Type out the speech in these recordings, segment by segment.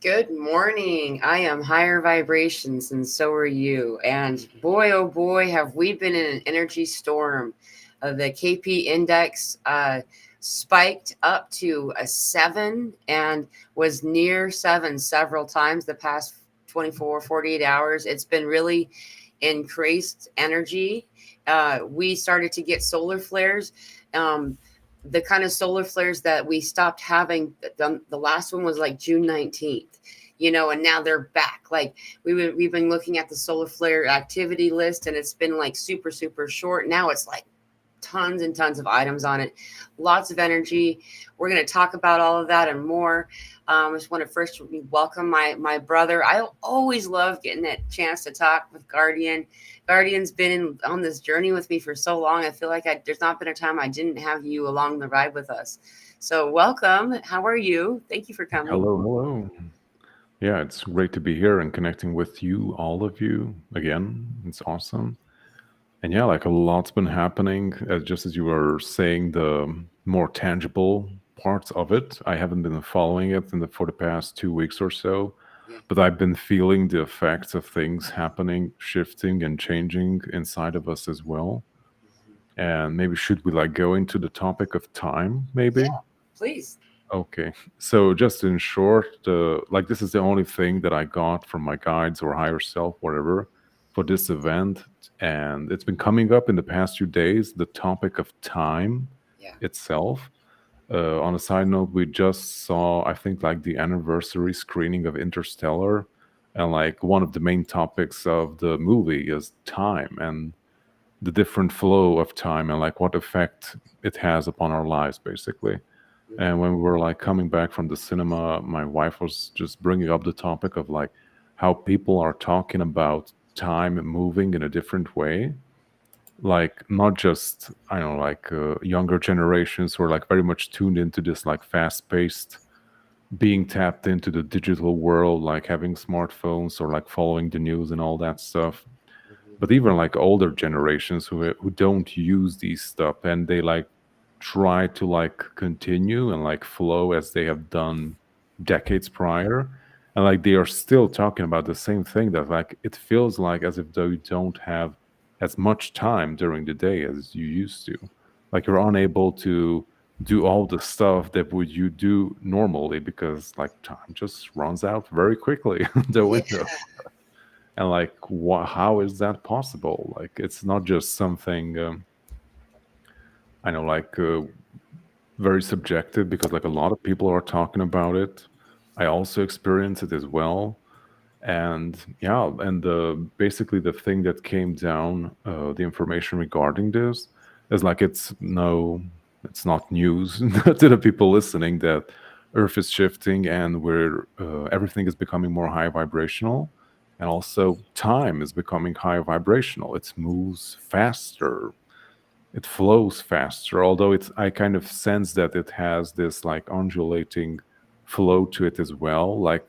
Good morning. I am higher vibrations, and so are you. And boy, oh boy, have we been in an energy storm. The KP index spiked up to a 7 and was near 7 several times the past 24, 48 hours. It's been really increased energy. We started to get solar flares. Um, the kind of solar flares that we stopped having, the last one was like June 19th, and now they're back. Like we've been looking at the solar flare activity list, and it's been like super super short. Now it's like tons and tons of items on it, lots of energy. We're going to talk about all of that and more. I just want to first welcome my brother. I always love getting that chance to talk with Guardian. Guardian's been on this journey with me for so long. I feel like there's not been a time I didn't have you along the ride with us. So welcome. How are you? Thank you for coming. Hello, hello. Yeah, it's great to be here and connecting with you, all of you, again. It's awesome. And yeah, like a lot's been happening, just as you were saying, the more tangible parts of it. I haven't been following it for the past 2 weeks or so, Yeah. but I've been feeling the effects of things happening, shifting, and changing inside of us as well. Mhm. And maybe should we like go into the topic of time, Yeah. maybe? Please. Okay. So just in short, like this is the only thing that I got from my guides or higher self, whatever, for this event, and it's been coming up in the past few days. The topic of time Yeah. itself. On a side note, we just saw, I think, like the anniversary screening of Interstellar, and like one of the main topics of the movie is time and the different flow of time and like what effect it has upon our lives, basically. And Mhm. when we were like coming back from the cinema, my wife was just bringing up the topic of like how people are talking about time moving in a different way. Like not just I don't know, like younger generations who are like very much tuned into this like fast-paced, being tapped into the digital world, like having smartphones or like following the news and all that stuff. Mhm. But even like older generations who don't use these stuff and they like try to like continue and like flow as they have done decades prior, and like they are still talking about the same thing, that like it feels like as if though you don't have as much time during the day as you used to, like you're unable to do all the stuff that would you do normally because like time just runs out very quickly the Yeah. window. And like how is that possible? Like it's not just something I know, like very subjective, because like a lot of people are talking about it. I also experience it as well. And yeah, and basically the thing that came down, the information regarding this is like it's not news to the people listening that Earth is shifting and we're everything is becoming more high vibrational, and also time is becoming high vibrational. It moves faster, it flows faster, although it's I kind of sense that it has this like undulating flow to it as well. Like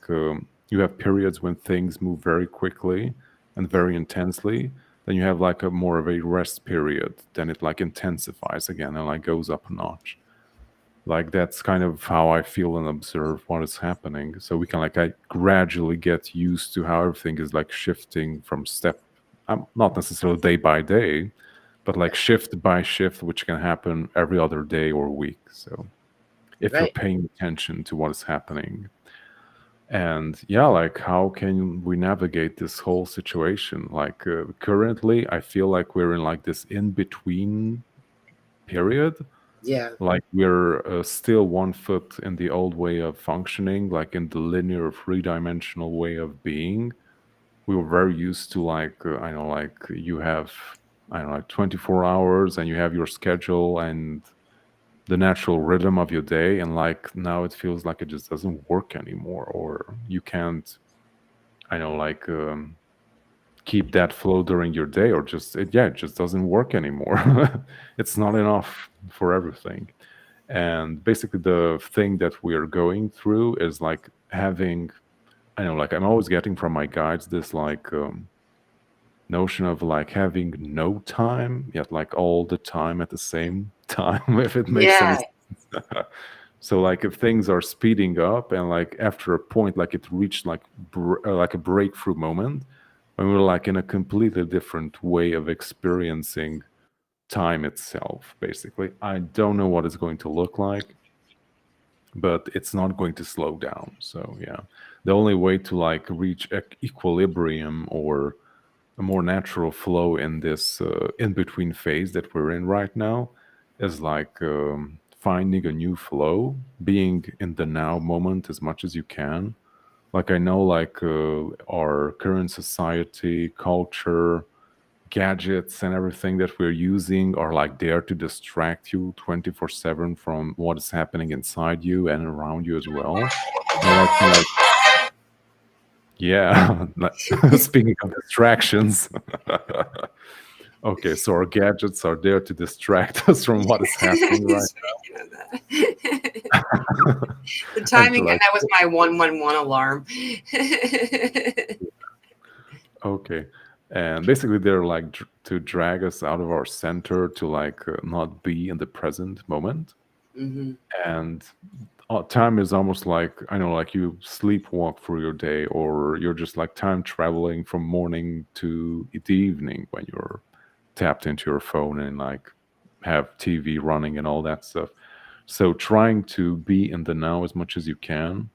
you have periods when things move very quickly and Yeah. very intensely, then you have like a more of a rest period, then it like intensifies again and like goes up a notch. Like that's kind of how I feel and observe what is happening, so we can like I gradually get used to how everything is like shifting from step, not necessarily day by day, but like shift by shift, which can happen every other day or week. So if you're Right. paying attention to what is happening, and yeah, like how can we navigate this whole situation? Like currently, I feel like we're in like this in between period. Yeah. Like we're still 1 foot in the old way of functioning, like in the linear, three-dimensional way of being. We were very used to like I know, like you have I don't know, like 24 hours and you have your schedule and the natural rhythm of your day, and like now it feels like it just doesn't work anymore, or you can't I know, like keep that flow during your day, or just it just doesn't work anymore. It's not enough for everything. And basically the thing that we are going through is like having I know, like I'm always getting from my guides this like notion of like having no time yet like all the time at the same time, if it makes any Yeah. sense. So like if things are speeding up and like after a point like it reached like a breakthrough moment when we're like in a completely different way of experiencing time itself, basically. I don't know what it's going to look like, but it's not going to slow down. So yeah, the only way to like reach equilibrium or a more natural flow in this in between phase that we're in right now is like finding a new flow, being in the now moment as much as you can. Like I know like our current society, culture, gadgets and everything that we're using are like there to distract you 24/7 from what is happening inside you and around you as well. And like to like yeah, like, speaking of distractions. Okay, so our gadgets are there to distract us from what is happening right Speaking of that, now. the And to timing, and like, that was my 111 alarm. okay. And basically, they're like to drag us out of our center to like not be in the present moment. Hmm. And time is almost like, I know, like you sleepwalk through your day, or you're just like time traveling from morning to the evening when you're tapped into your phone and like have TV running and all that stuff. So trying to be in the now as much as you can,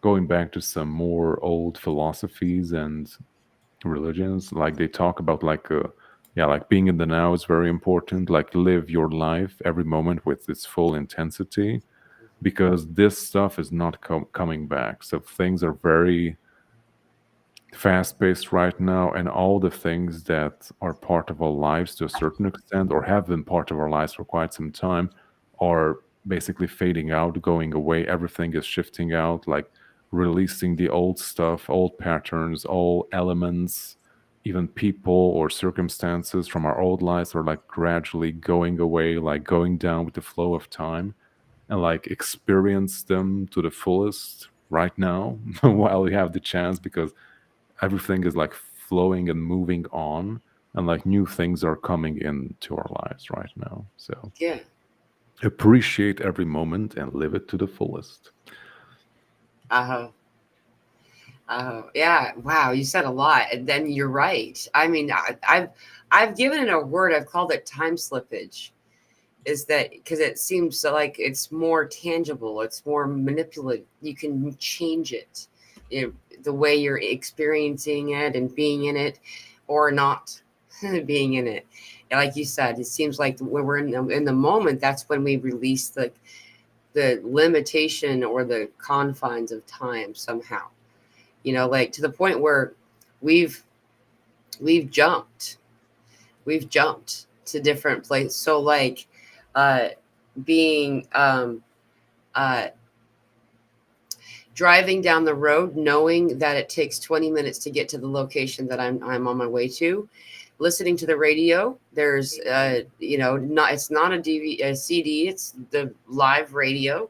going back to some more old philosophies and religions, like they talk about like yeah, like being in the now is very important. Like live your life every moment with its full intensity because this stuff is not coming back. So things are very fast paced right now, and all the things that are part of our lives to a certain extent or have been part of our lives for quite some time are basically fading out, going away. Everything is shifting out, like releasing the old stuff, old patterns, old elements, even people or circumstances from our old lives are like gradually going away, like going down with the flow of time, and like experience them to the fullest right now while we have the chance, because everything is like flowing and moving on, and like new things are coming into our lives right now. So Yeah. appreciate every moment and live it to the fullest. Uh-huh. Yeah. Wow. You said a lot, and then you're right. I mean, I've given it a word. I've called it time slippage. Is that because it seems like it's more tangible, it's more manipulative. You can change it, you know, the way you're experiencing it and being in it, or not being in it. And like you said, it seems like when we're in the moment, that's when we release the limitation or the confines of time somehow. Like to the point where we've we've jumped we've jumped to different places. So like uh being uh driving down the road knowing that it takes 20 minutes to get to the location that I'm on my way to, listening to the radio. There's not, it's not a CD, it's the live radio,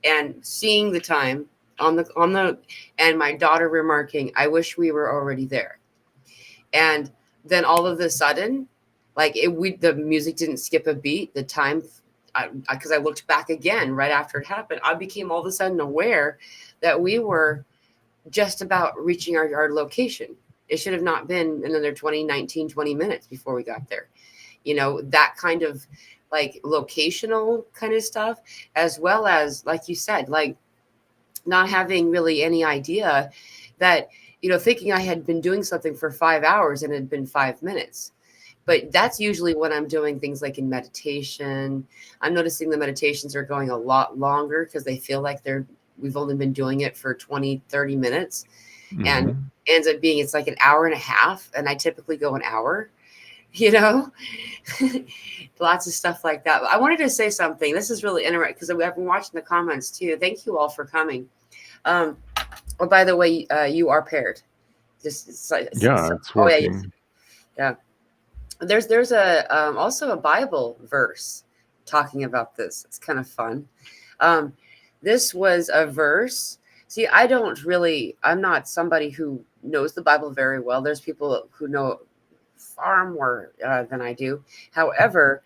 and seeing the time on the and my daughter remarking, I wish we were already there. And then all of a sudden, like the music didn't skip a beat. The time, because I looked back again right after it happened, I became all of a sudden aware that we were just about reaching our location. It should have not been another 20 minutes before we got there. That kind of like locational kind of stuff, as well as, like you said, like not having really any idea that, thinking I had been doing something for 5 hours and it had been 5 minutes. But that's usually when I'm doing things like in meditation. I'm noticing the meditations are going a lot longer because they feel like we've only been doing it for 20, 30 minutes. And Hmm. ends up being, it's like an hour and a half. And I typically go an hour, you know, lots of stuff like that. I wanted to say something. This is really interesting because I've been watching the comments too. Thank you all for coming. Um, oh, by the way, you are paired. Just Yeah, it's oh yeah, working. yeah. There's a also a Bible verse talking about this. It's kind of fun. Um, this was a verse. See, I'm not somebody who knows the Bible very well. There's people who know far more than I do. However,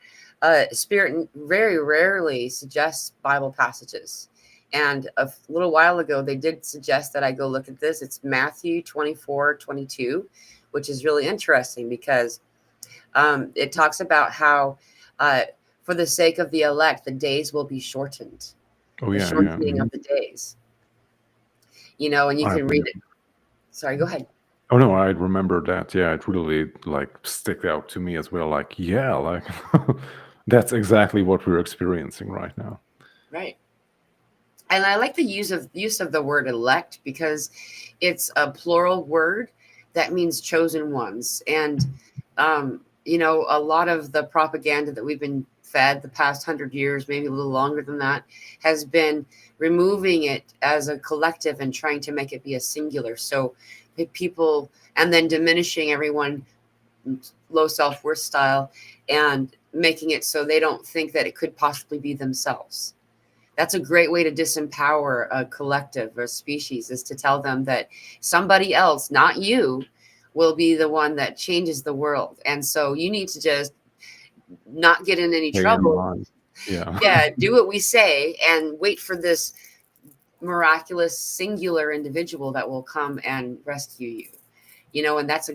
Spirit very rarely suggests Bible passages. And a little while ago, they did suggest that I go look at this. It's Matthew 24:22, which is really interesting because it talks about how, uh, for the sake of the elect, the days will be shortened, Oh the yeah, yeah. shortening of the days. And you I can read it. Sorry, go ahead. Oh no, I remember that. Yeah, it really like stick out to me as well. Like, yeah, like that's exactly what we're experiencing right now. Right. And I like the use of the word elect because it's a plural word that means chosen ones. And a lot of the propaganda that we've been fed the past 100 years, maybe a little longer than that, has been removing it as a collective and trying to make it be a singular. So people, and then diminishing everyone, low self-worth style, and making it so they don't think that it could possibly be themselves. That's a great way to disempower a collective or a species, is to tell them that somebody else, not you, will be the one that changes the world. And so you need to just not get in any Stay in trouble. line. Yeah. Yeah, do what we say and wait for this miraculous singular individual that will come and rescue you. And that's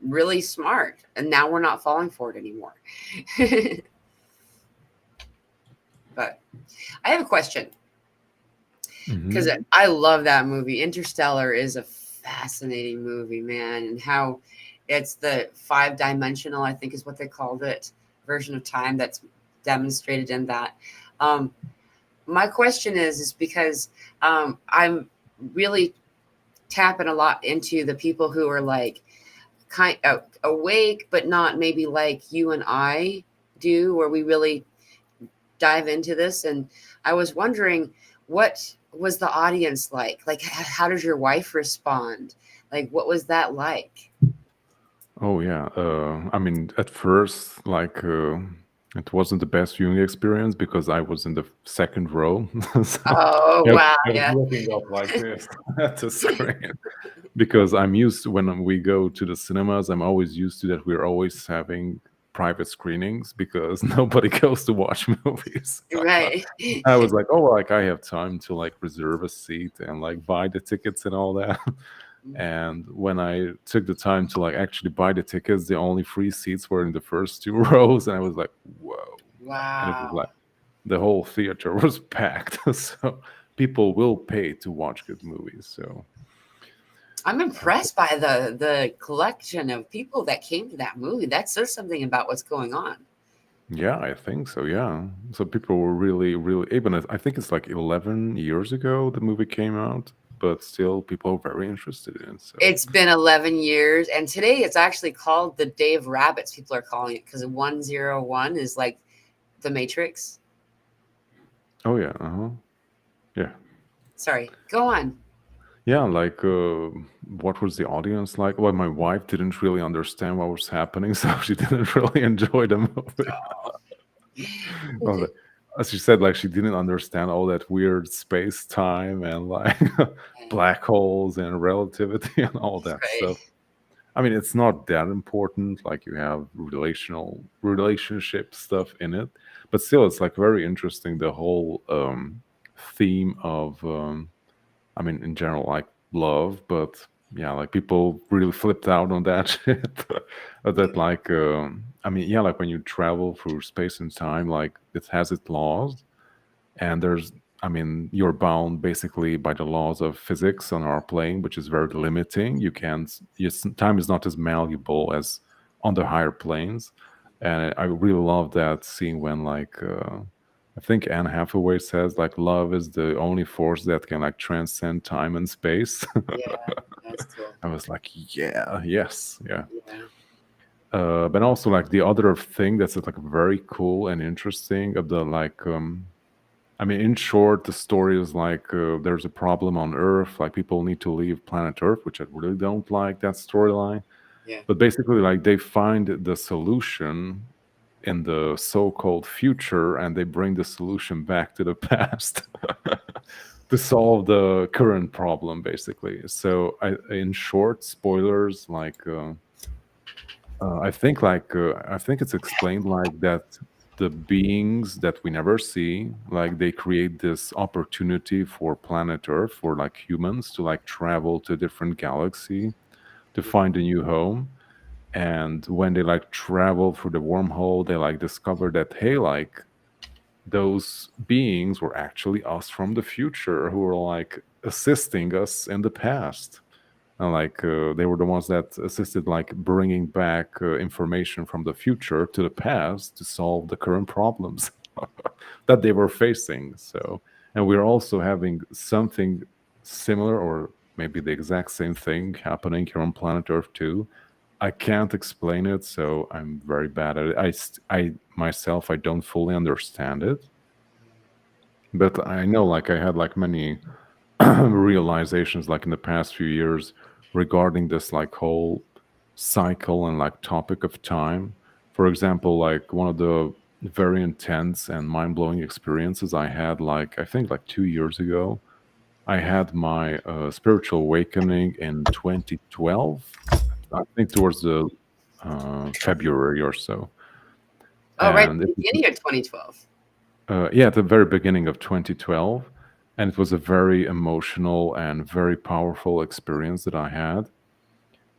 really smart. And now we're not falling for it anymore. But I have a question, because Mhm. I love that movie. Interstellar is a fascinating movie, man, and how it's the 5-dimensional, I think is what they called it, version of time that's demonstrated in that. Um, my question is because I'm really tapping a lot into the people who are like kind of awake, but not maybe like you and I do, where we really dive into this. And I was wondering, what was the audience like? Like, how did your wife respond? Like, what was that like? Oh yeah. I mean, at first, like, it wasn't the best viewing experience because I was in the second row, so Oh, yeah, wow. I was Yeah. looking up like this at the screen because I'm used to when we go to the cinemas. I'm always used to that. We're always having private screenings because nobody goes to watch movies. Right. I was like, oh, like I have time to like reserve a seat and like buy the tickets and all that. And when I took the time to like actually buy the tickets, the only free seats were in the first two rows, and I was like, whoa! And it was Wow. like the whole theater was packed. So people will pay to watch good movies. So I'm uh, impressed by the collection of people that came to that movie. That says something about what's going on. yeah, I think so. Yeah, so people were really, really even. I think it's like 11 years ago the movie came out, but still people are very interested in it. So It's been 11 years, and today it's actually called the Day of Rabbits. People are calling it because 101 is like the Matrix. oh yeah, yeah. Sorry, go on. Yeah, like what was the audience like? Well, my wife didn't really understand what was happening, so she didn't really enjoy the movie. Well, as she said, like she didn't understand all that weird space time and like black holes and relativity and all that Right. stuff. I mean, it's not that important. Like you have relationship stuff in it, but still, it's like very interesting. The whole theme of I mean, in general, like love, but yeah, like people really flipped out on that shit. That like, I mean, yeah, like when you travel through space and time, like it has its laws, and there's, I mean, you're bound basically by the laws of physics on our plane, which is very limiting. You can't, yes, time is not as malleable as on the higher planes, and I really love that scene when like. I think Anne Hathaway says like love is the only force that can like transcend time and space. Yeah, that's cool. I was like, yeah, yes, yeah. Yeah. But also like the other thing that's like very cool and interesting of the like, I mean, in short, the story is like there's a problem on Earth, like people need to leave planet Earth, which I really don't like that storyline. Yeah. But basically, like they find the solution in the so-called future and they bring the solution back to the past to solve the current problem basically. So in short, spoilers, like I think it's explained like that the beings that we never see, like they create this opportunity for planet Earth, for like humans to like travel to a different galaxy to find a new home. And when they like travel through the wormhole, they like discover that, hey, like those beings were actually us from the future who were like assisting us in the past. And like they were the ones that assisted like bringing back information from the future to the past to solve the current problems that they were facing. So, and we're also having something similar or maybe the exact same thing happening here on planet Earth too. I can't explain it, so I'm very bad at it. I myself, I don't fully understand it, but I know like I had like many realizations like in the past few years regarding this like whole cycle and like topic of time. For example, like one of the very intense and mind-blowing experiences I had, like I think like 2 years ago, I had my spiritual awakening in 2012. I think towards the February or so, Oh, right at and the it was, beginning of 2012. yeah, at the very beginning of 2012, and it was a very emotional and very powerful experience that I had.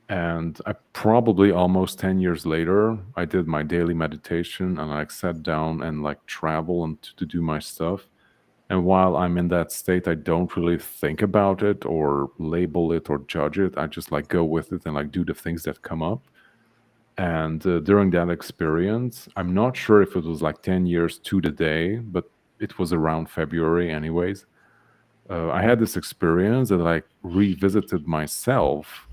And I probably almost 10 years later, I did my daily meditation and I like sat down and like travel and to do my stuff. And while I'm in that state, I don't really think about it or label it or judge it. I just like go with it and like do the things that come up. And during that experience, I'm not sure if it was like 10 years to the day, but it was around February, anyways. I had this experience that like revisited myself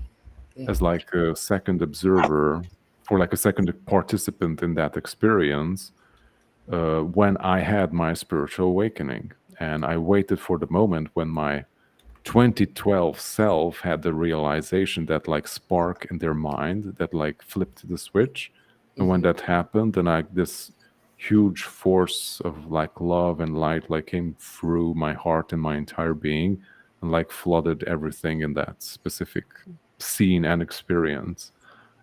Yeah. as like a second observer or like a second participant in that experience when I had my spiritual awakening. And I waited for the moment when my 2012 self had the realization, that like spark in their mind that like flipped the switch. And when Hmm. that happened, then I this huge force of like love and light like came through my heart and my entire being and like flooded everything in that specific scene and experience.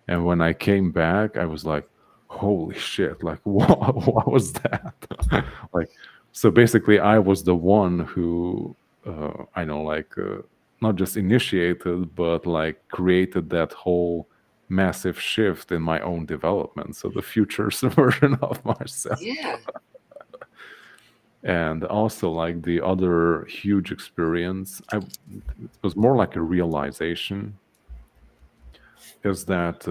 And when I came back, I was like, holy shit, like what was that? Like, so basically I was the one who I know like not just initiated but like created that whole massive shift in my own development. So the future's version of myself. Yeah. And also like the other huge experience, it was more like a realization, is that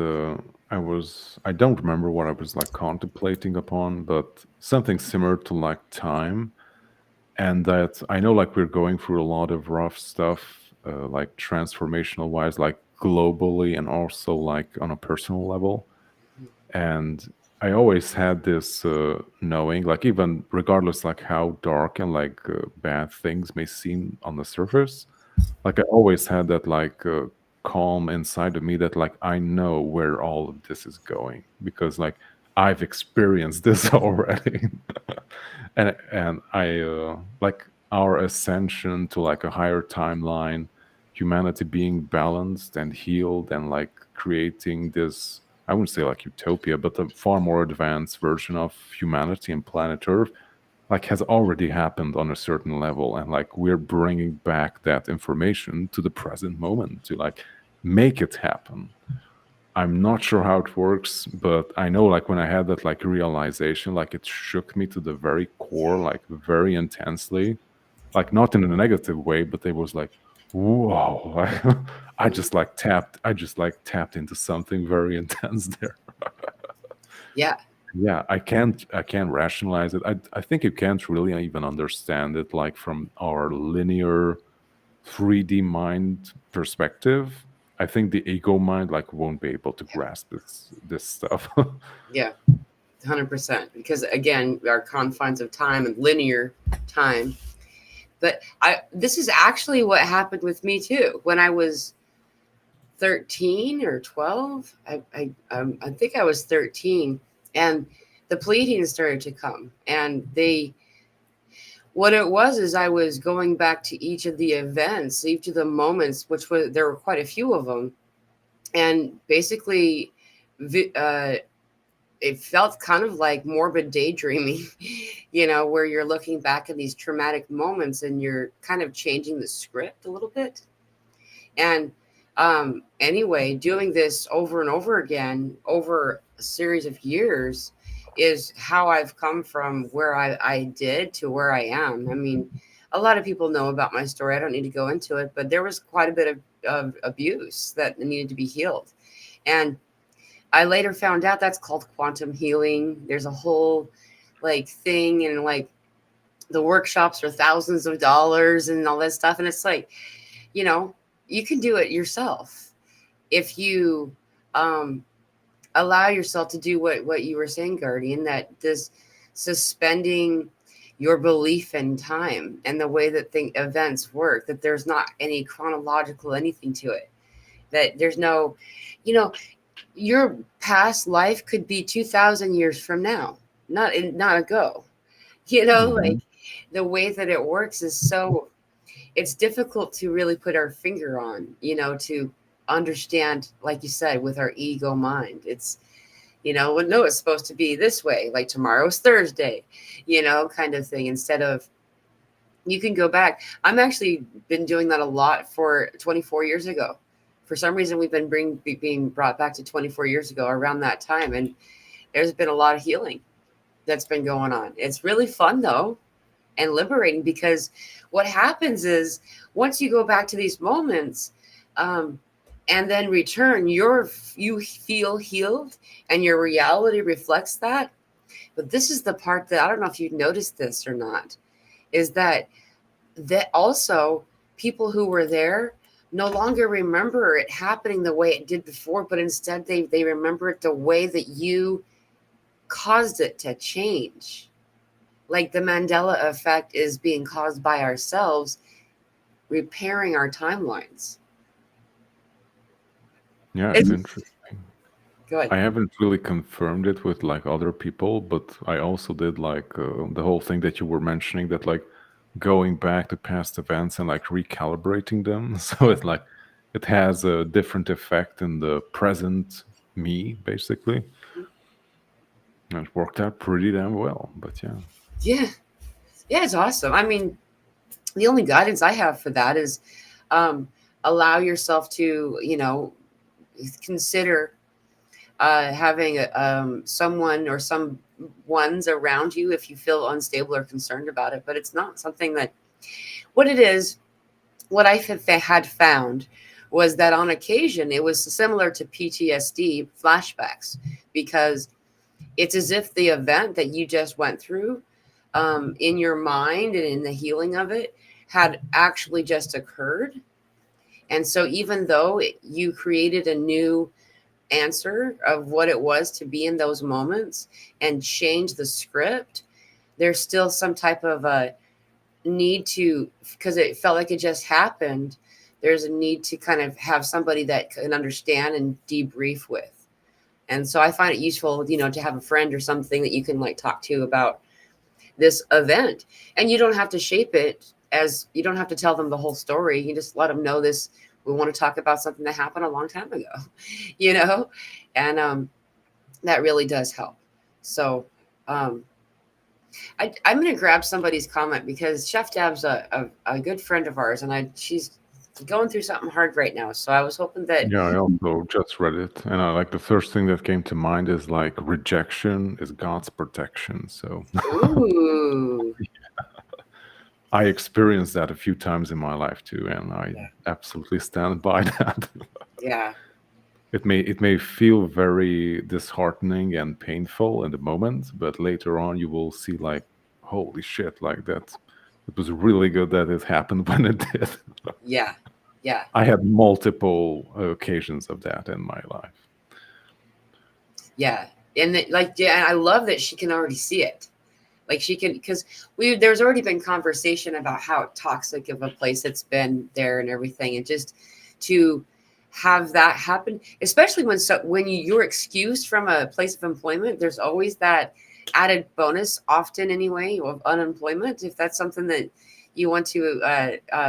I don't remember what I was like contemplating upon, but something similar to like time. And that I know like we're going through a lot of rough stuff, like transformational wise, like globally and also like on a personal level. And I always had this knowing, like even regardless like how dark and like bad things may seem on the surface, like I always had that like calm inside of me that like I know where all of this is going because like I've experienced this already. And I like our ascension to like a higher timeline, humanity being balanced and healed and like creating this, I wouldn't say like utopia, but a far more advanced version of humanity and planet Earth like has already happened on a certain level, and like we're bringing back that information to the present moment to like make it happen. I'm not sure how it works, but I know like when I had that like realization, like it shook me to the very core, like very intensely, like not in a negative way, but it was like, whoa, like, I just like tapped into something very intense there. Yeah. Yeah, I can't rationalize it. I think you can't really even understand it like from our linear 3D mind perspective. I think the ego mind like won't be able to grasp this stuff. Yeah. 100%. Because again, our confines of time and linear time. But this is actually what happened with me too. When I was 13 or 12, I think I was 13, and the pleadings started to come, and they what it was is I was going back to each of the events, each of the moments, which was there were quite a few of them, and basically it felt kind of like morbid daydreaming, where you're looking back at these traumatic moments and you're kind of changing the script a little bit. And anyway, doing this over and over again over a series of years is how I've come from where I did to where I am. I mean, a lot of people know about my story. I don't need to go into it, but there was quite a bit of abuse that needed to be healed. And I later found out that's called quantum healing. There's a whole like thing, and like the workshops are thousands of dollars and all that stuff. And it's like, you know, you can do it yourself if you um, allow yourself to do what you were saying, Guardian, that this suspending your belief in time and the way that events work, that there's not any chronological anything to it, that there's no, you know, your past life could be 2000 years from now, not ago. Hmm. Like the way that it works is so, it's difficult to really put our finger on, to understand, like you said, with our ego mind. It's, well, no, it's supposed to be this way, like tomorrow's Thursday, kind of thing. Instead of, you can go back. I'm actually been doing that a lot for 24 years ago. For some reason, we've been being brought back to 24 years ago around that time. And there's been a lot of healing that's been going on. It's really fun though, and liberating, because what happens is once you go back to these moments, um, and then return, you feel healed, and your reality reflects that. But this is the part that I don't know if you've noticed this or not, is that also people who were there no longer remember it happening the way it did before, but instead they remember it the way that you caused it to change. Like the Mandela effect is being caused by ourselves repairing our timelines. Yeah, it's It's interesting. good. I haven't really confirmed it with like other people, but I also did like the whole thing that you were mentioning, that like going back to past events and like recalibrating them. So it's like it has a different effect in the present me, basically. And it worked out pretty damn well. But yeah. Yeah. Yeah, it's awesome. I mean, the only guidance I have for that is um, allow yourself to, consider having someone or some ones around you if you feel unstable or concerned about it. But it's not something that, what it is, what I had found was that on occasion it was similar to PTSD flashbacks, because it's as if the event that you just went through in your mind and in the healing of it had actually just occurred. And so even though you created a new answer of what it was to be in those moments and change the script, there's still some type of a need to, because it felt like it just happened, there's a need to kind of have somebody that can understand and debrief with. And so I find it useful, to have a friend or something that you can like talk to about this event. And you don't have to shape it, as you don't have to tell them the whole story. You just let them know this, we want to talk about something that happened a long time ago, you know? And that really does help. So um, I'm going to grab somebody's comment, because Chef Dab's a good friend of ours, and she's going through something hard right now. So I was hoping that, Yeah, I also just read it. And I like the first thing that came to mind is like rejection is God's protection. So ooh, I experienced that a few times in my life too, and I yeah, absolutely stand by that. yeah, It may feel very disheartening and painful in the moment, but later on you will see like, holy shit, like that. It was really good that it happened when it did. yeah, yeah. I had multiple occasions of that in my life. Yeah. And yeah, and I love that she can already see it. Like she can, because there's already been conversation about how toxic of a place it's been there and everything. And just to have that happen, especially when you're excused from a place of employment, there's always that added bonus, often anyway, of unemployment, if that's something that you want to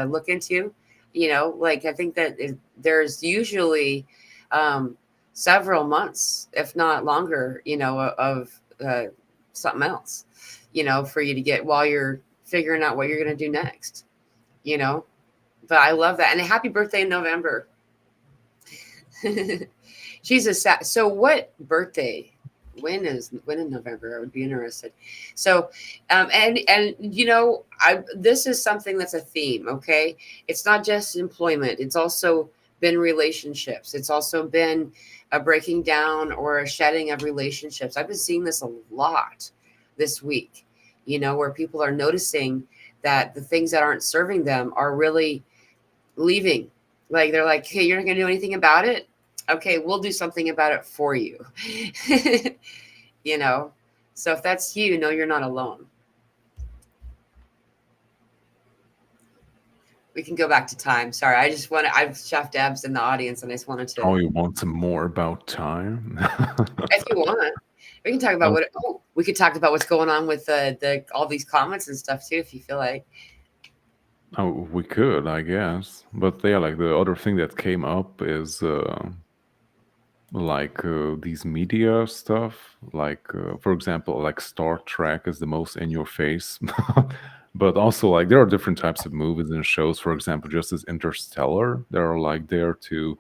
look into. Like I think that there's usually um, several months, if not longer, of something else, for you to get while you're figuring out what you're going to do next, you know. But I love that. And happy birthday in November. She's so what birthday? When in November? I would be interested. So, and I this is something that's a theme. Okay, it's not just employment. It's also been relationships. It's also been a breaking down or a shedding of relationships. I've been seeing this a lot this week. Where people are noticing that the things that aren't serving them are really leaving. Like they're like, hey, you're not gonna do anything about it. Okay, we'll do something about it for you. you know. So if that's you, know you're not alone. We can go back to time. Sorry, I've Chef Debs in the audience, and I just wanted to. Oh, you want some more about time? If you want, we can talk about what. Oh, we could talk about what's going on with the all these comments and stuff too, if you feel like. Oh, we could, I guess. But yeah, like the other thing that came up is like these media stuff. Like, for example, like Star Trek is the most in your face. But also, like, there are different types of movies and shows. For example, just as Interstellar, they're like there to.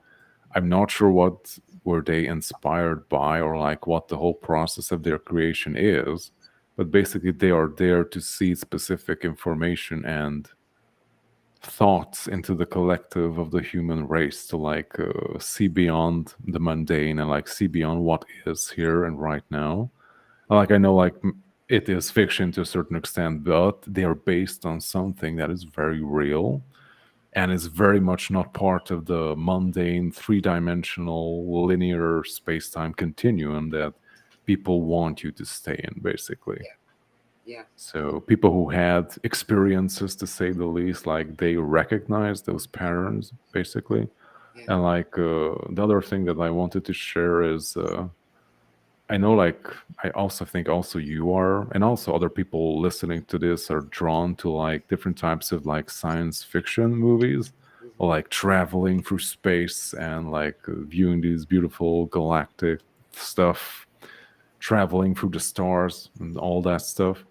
I'm not sure what were they inspired by or like what the whole process of their creation is, but basically they are there to see specific information and thoughts into the collective of the human race to like see beyond the mundane and like see beyond what is here and right now. Like I know like it is fiction to a certain extent, but they are based on something that is very real and is very much not part of the mundane three-dimensional linear space-time continuum that people want you to stay in basically. Yeah. So people who had experiences, to say the least, like they recognize those patterns basically. Yeah. And like the other thing that I wanted to share is I know like I also think also you are and also other people listening to this are drawn to like different types of like science fiction movies Mm-hmm. or like traveling through space and like viewing these beautiful galactic stuff, traveling through the stars and all that stuff.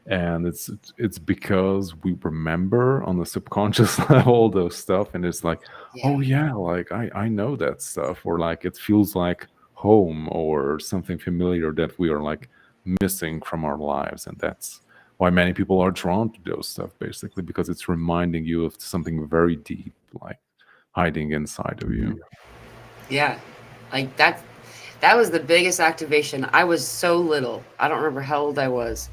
And it's because we remember on the subconscious level all those stuff and it's like, Yeah. oh yeah, like I know that stuff, or like it feels like home or something familiar that we are like missing from our lives. And that's why many people are drawn to those stuff basically, because it's reminding you of something very deep, like hiding inside of you. Yeah. Like that was the biggest activation. I was so little. I don't remember how old I was.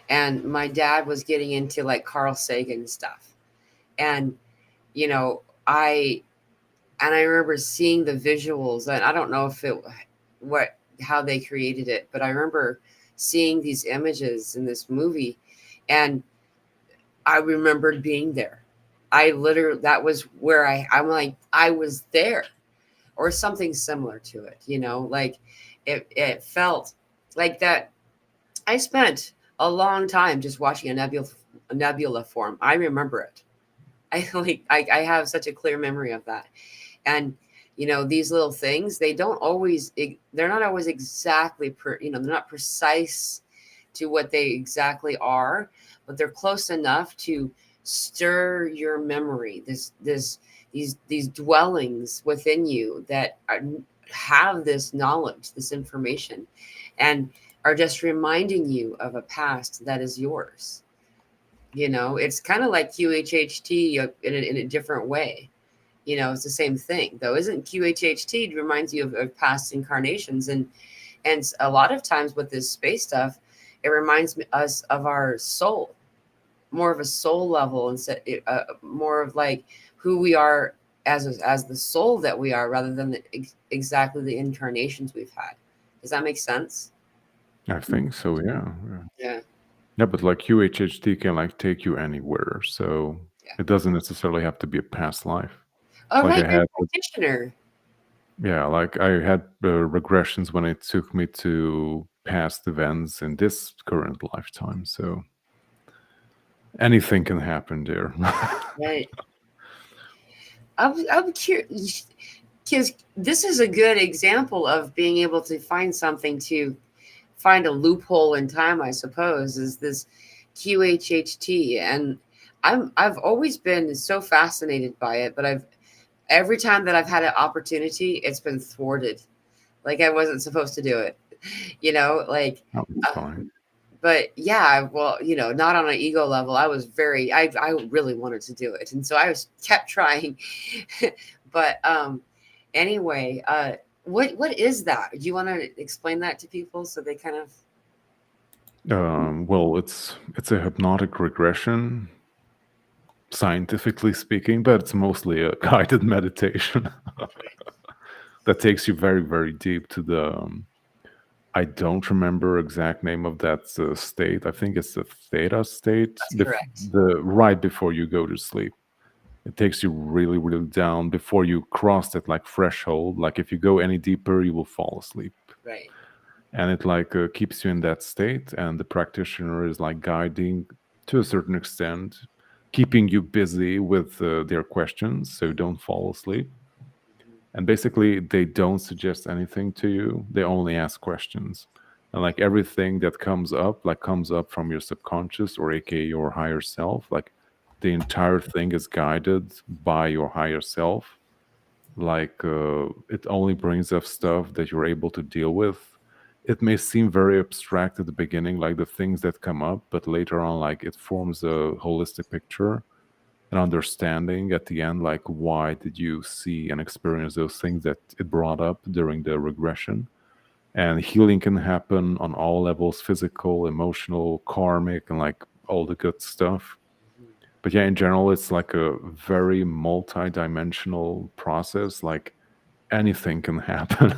And my dad was getting into like Carl Sagan stuff. And you know, I I remember seeing the visuals, and I don't know if it what how they created it, but I remember seeing these images in this movie, and I remembered being there. I literally that was where I'm like I was there, or something similar to it. Like it felt like that. I spent a long time just watching a nebula form. I remember it. I have such a clear memory of that. And these little things, they're not always exactly they're not precise to what they exactly are, but they're close enough to stir your memory, these dwellings within you that have this knowledge, this information, and are just reminding you of a past that is yours. It's kind of like QHHT in a different way. It's the same thing, though. Isn't QHHT reminds you of past incarnations, and a lot of times with this space stuff, it reminds us of our soul, more of a soul level, instead, more of like who we are as the soul that we are, rather than exactly the incarnations we've had. Does that make sense? I think so, yeah. Yeah. Yeah, but like QHHT can like take you anywhere, so Yeah. it doesn't necessarily have to be a past life. All Like right, I you're had, a practitioner. yeah, like I had regressions when it took me to past events in this current lifetime. So anything can happen there. Right. I'm curious. because this is a good example of being able to find something to find a loophole in time, I suppose, is this QHHT. And I've always been so fascinated by it, but I've every time that I've had an opportunity, it's been thwarted. Like I wasn't supposed to do it, like Oh, it's uh, fine. but yeah, well, not on an ego level. I was I really wanted to do it, and so I was kept trying. But anyway, what is that? Do you want to explain that to people so they kind of? Well, it's a hypnotic regression, scientifically speaking, but it's mostly a guided meditation that takes you very, very deep to the. I don't remember exact name of that state. I think it's the theta state, That's correct. the right before you go to sleep. It takes you really, really down before you cross that like threshold. Like if you go any deeper, you will fall asleep. Right. And it like keeps you in that state, and the practitioner is like guiding to a certain extent, keeping you busy with their questions so you don't fall asleep. And basically they don't suggest anything to you, they only ask questions. And like everything that comes up from your subconscious, or aka your higher self, like the entire thing is guided by your higher self. Like it only brings up stuff that you're able to deal with. It may seem very abstract at the beginning, like the things that come up, but later on, like it forms a holistic picture, an understanding at the end, like why did you see and experience those things that it brought up during the regression. And healing can happen on all levels: physical, emotional, karmic, and like all the good stuff. But yeah, in general, it's like a very multi-dimensional process. Like anything can happen.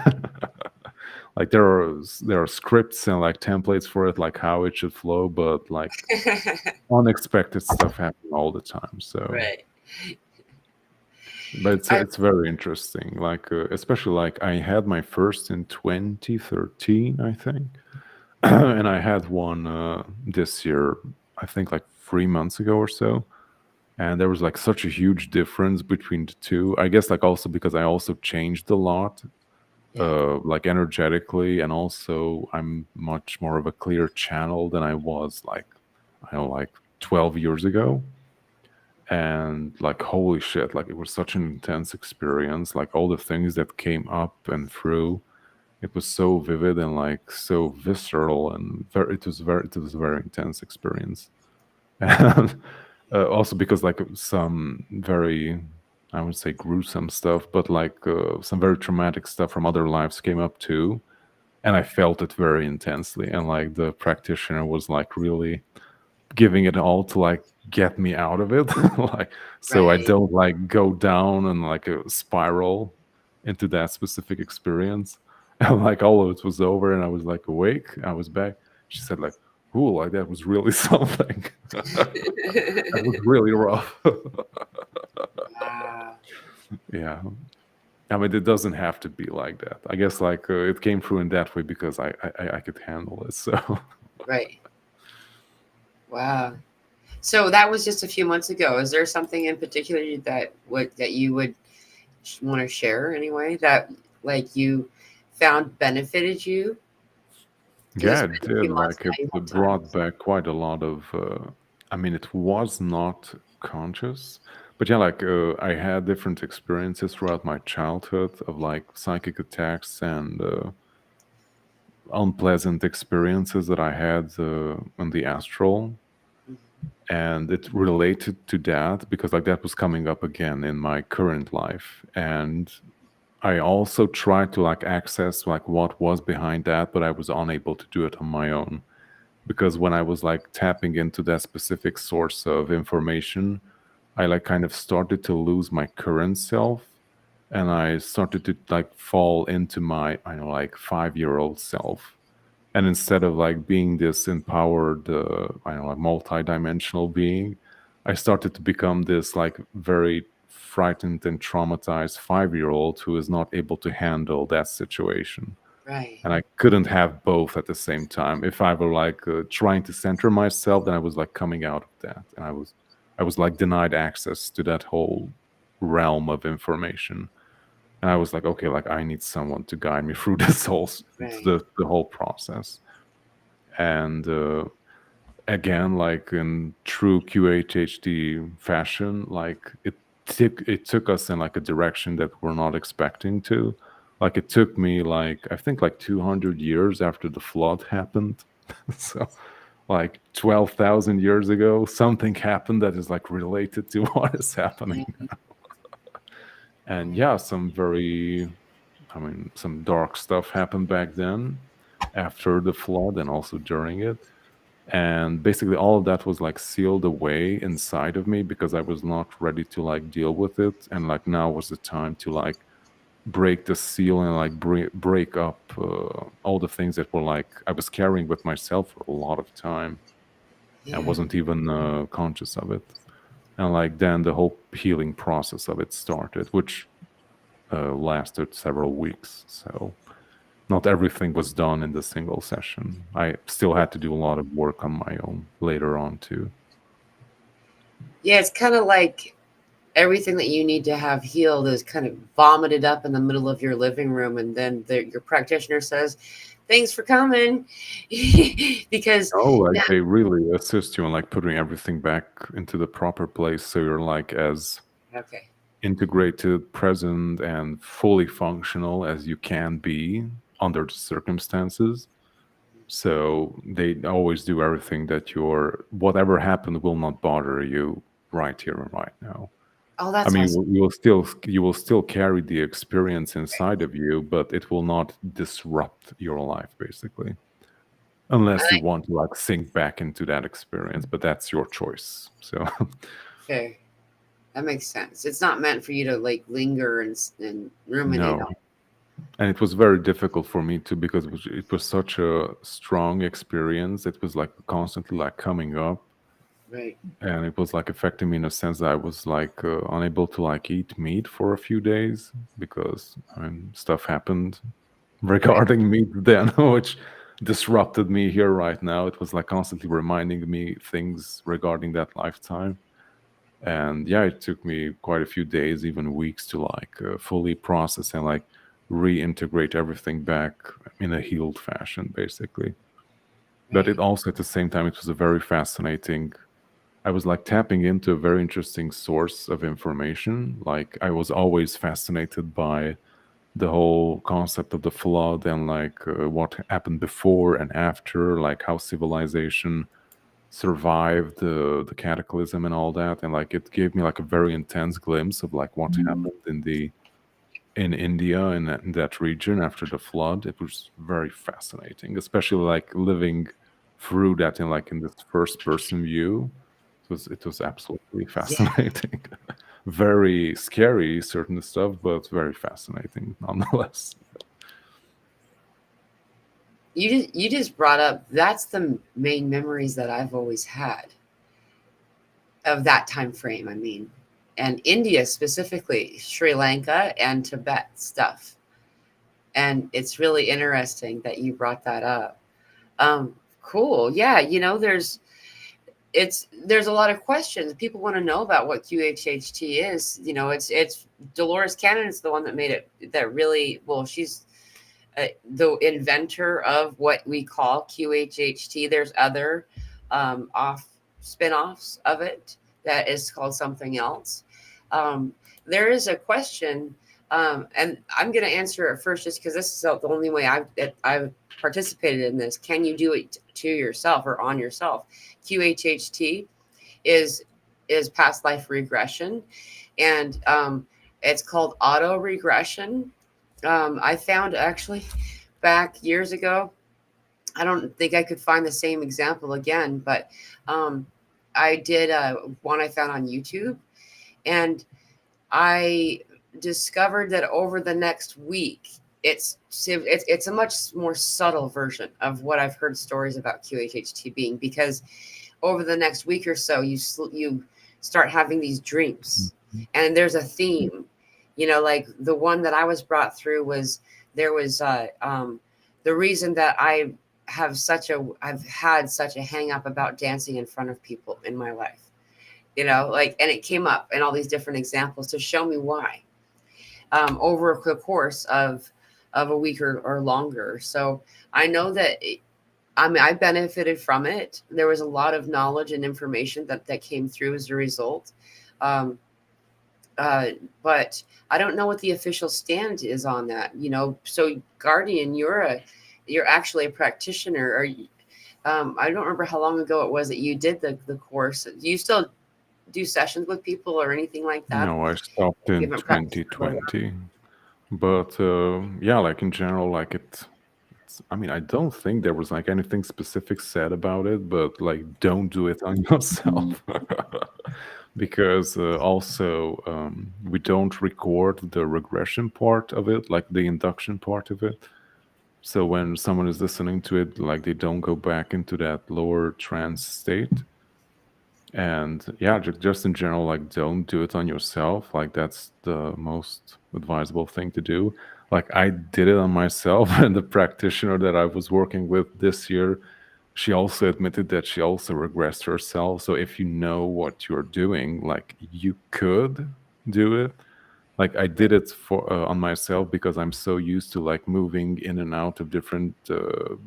Like there are scripts and like templates for it, like how it should flow, but like unexpected stuff happen all the time. So, Right. but it's I it's very interesting. Like especially like I had my first in 2013, I think, and I had one this year, I think like 3 months ago or so. And there was like such a huge difference between the two. I guess like also because I also changed a lot, yeah. like energetically, and also I'm much more of a clear channel than I was like, I don't know, like 12 years ago. And like holy shit, like it was such an intense experience. Like all the things that came up and through, it was so vivid and like so visceral, and it was a very intense experience. And also because like some very, I would say, gruesome stuff, but like some very traumatic stuff from other lives came up too, and I felt it very intensely. And like the practitioner was like really giving it all to like get me out of it, like so I Right. don't like go down and like a spiral into that specific experience. And like all of it was over, and I was like awake. I was back. She said like, "Ooh, like that was really something." That was really rough. Wow. Yeah. I mean, it doesn't have to be like that. I guess like it came through in that way because I could handle it. So Right. Wow. So that was just a few months ago. Is there something in particular that you would want to share anyway that like you found benefited you? Because it's yeah, it been a few did. months Like now. You it have time. brought back quite a lot of. I mean, it was not conscious, but yeah, like I had different experiences throughout my childhood of like psychic attacks and unpleasant experiences that I had in the astral, and it related to that because like that was coming up again in my current life. And I also tried to like access like what was behind that, but I was unable to do it on my own, because when I was like tapping into that specific source of information, I like kind of started to lose my current self, and I started to like fall into my, I know, like 5-year-old self. And instead of like being this empowered, I don't know, like multi-dimensional being, I started to become this like very frightened and traumatized 5-year-old who is not able to handle that situation. Right. And I couldn't have both at the same time. If I were like trying to center myself, then I was like coming out of that, and I was like denied access to that whole realm of information. And I was like, okay, like I need someone to guide me through this Right. the whole process. And again, like in true QHHD fashion, like it took us in like a direction that we're not expecting to. Like it took me like I think like 200 years after the flood happened. So like 12,000 years ago, something happened that is like related to what is happening. Right. And yeah, some very, I mean, some dark stuff happened back then after the flood and also during it. And basically all of that was like sealed away inside of me because I was not ready to like deal with it. And like now was the time to like break the seal and like break up all the things that were like I was carrying with myself for a lot of time. I Yeah. wasn't even conscious of it. And like then the whole healing process of it started, which lasted several weeks. So not everything was done in the single session. I still had to do a lot of work on my own later on too. Yeah, it's kind of like everything that you need to have healed is kind of vomited up in the middle of your living room, and then your practitioner says, "Thanks for coming," because Oh, like now, they really assist you in like putting everything back into the proper place so you're like as okay, integrated, present, and fully functional as you can be under the circumstances. So they always do everything that your whatever happened will not bother you right here and right now. oh, I that's mean, awesome. you will still carry the experience inside of you, but it will not disrupt your life basically, unless you I want to like sink back into that experience. But that's your choice. So fair. That makes sense. It's not meant for you to like linger and ruminate no, on. and it was very difficult for me too because it was such a strong experience. It was like constantly like coming up, Right. and it was like affecting me in a sense that I was like unable to like eat meat for a few days because I mean stuff happened Right. regarding meat then, which disrupted me here right now. It was like constantly reminding me things regarding that lifetime. And yeah, it took me quite a few days, even weeks, to like fully process and like reintegrate everything back in a healed fashion, basically. But it Right. also, at the same time, it was a very fascinating. I was like tapping into a very interesting source of information. Like I was always fascinated by the whole concept of the flood and like what happened before and after, like how civilization survived the cataclysm and all that, and like it gave me like a very intense glimpse of like what happened in India in that region after the flood. It was very fascinating, especially like living through that in like in this first person view. It was absolutely Yeah. fascinating. Very scary certain stuff, but very fascinating nonetheless. You just brought up that's the main memories that I've always had of that time frame. I mean, and India specifically, Sri Lanka and Tibet stuff. And it's really interesting that you brought that up. Um, cool. Yeah, there's a lot of questions people want to know about what QHHT is. It's Dolores Cannon is the one that made it. That really well, she's the inventor of what we call QHHT. There's other off spin-offs of it that is called something else. Um, there is a question, and I'm going to answer it first, just because this is the only way I've participated in this. Can you do it to yourself or on yourself? QHHT is past life regression, and it's called auto regression. I found actually back years ago. I don't think I could find the same example again, but um, I did one I found on YouTube, and I discovered that over the next week, it's a much more subtle version of what I've heard stories about QHHT being, because over the next week or so, you start having these dreams, and there's a theme. Like the one that I was brought through was there was the reason that I've had such a hang up about dancing in front of people in my life. Like, and it came up in all these different examples to show me why. over the course of a week or longer. So I know that I mean, I benefited from it. There was a lot of knowledge and information that came through as a result. Um, uh, but I don't know what the official stand is on that. So Guardian, you're actually a practitioner. I don't remember how long ago it was that you did the course. Do you still do sessions with people or anything like that? No, I stopped If you in haven't practiced for a while. 2020. But yeah, like in general, like I mean, I don't think there was like anything specific said about it, but like don't do it on yourself. Because also we don't record the regression part of it, like the induction part of it. So when someone is listening to it, like they don't go back into that lower trance state. And yeah, just in general, like don't do it on yourself. Like that's the most advisable thing to do. Like I did it on myself, and the practitioner that I was working with this year, she also admitted that she also regressed herself. So if you know what you're doing, like you could do it. Like I did it for on myself because I'm so used to like moving in and out of different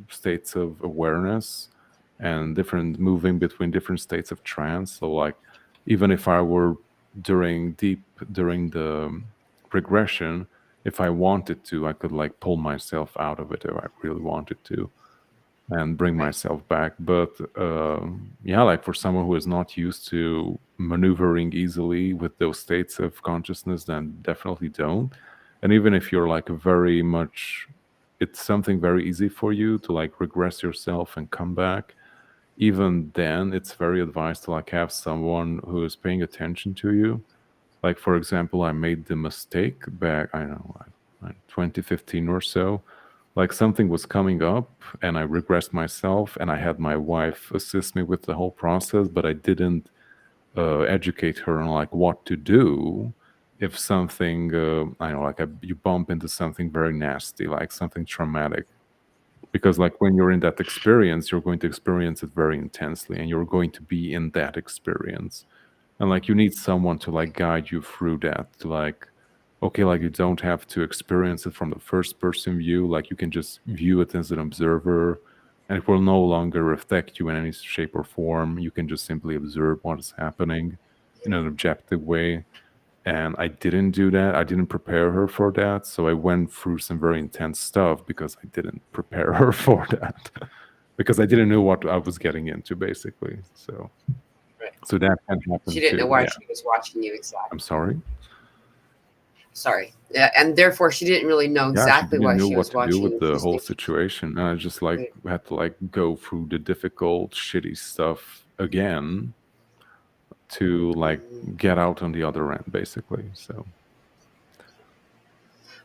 states of awareness and different moving between different states of trance. So like even if I were during the regression, if I wanted to, I could like pull myself out of it if I really wanted to and bring Right. myself back. But yeah, like for someone who is not used to maneuvering easily with those states of consciousness, then definitely don't. And even if you're like very much, it's something very easy for you to like regress yourself and come back. Even then, it's very advised to like have someone who is paying attention to you. Like for example, I made the mistake back, I don't know, like 2015 or so, like something was coming up and I regressed myself and I had my wife assist me with the whole process, but I didn't educate her on like what to do if something I know, like you bump into something very nasty, like something traumatic. Because like when you're in that experience, you're going to experience it very intensely and you're going to be in that experience. And like you need someone to like guide you through that, to like, okay, like you don't have to experience it from the first person view, like you can just view it as an observer and it will no longer affect you in any shape or form. You can just simply observe what is happening in an objective way. And I didn't do that. I didn't prepare her for that. So I went through some very intense stuff because I didn't prepare her for that. Because I didn't know what I was getting into, basically. So Right. that can She happen didn't know too. why Yeah. she was watching you I'm exactly. sorry. Sorry. Yeah, and therefore she didn't really know Yeah, she exactly didn't why know she what was to do watching with you. the She's whole thinking, situation. And I just like right. had to like go through the difficult, shitty stuff again to like Mhm. get out on the other end, basically. So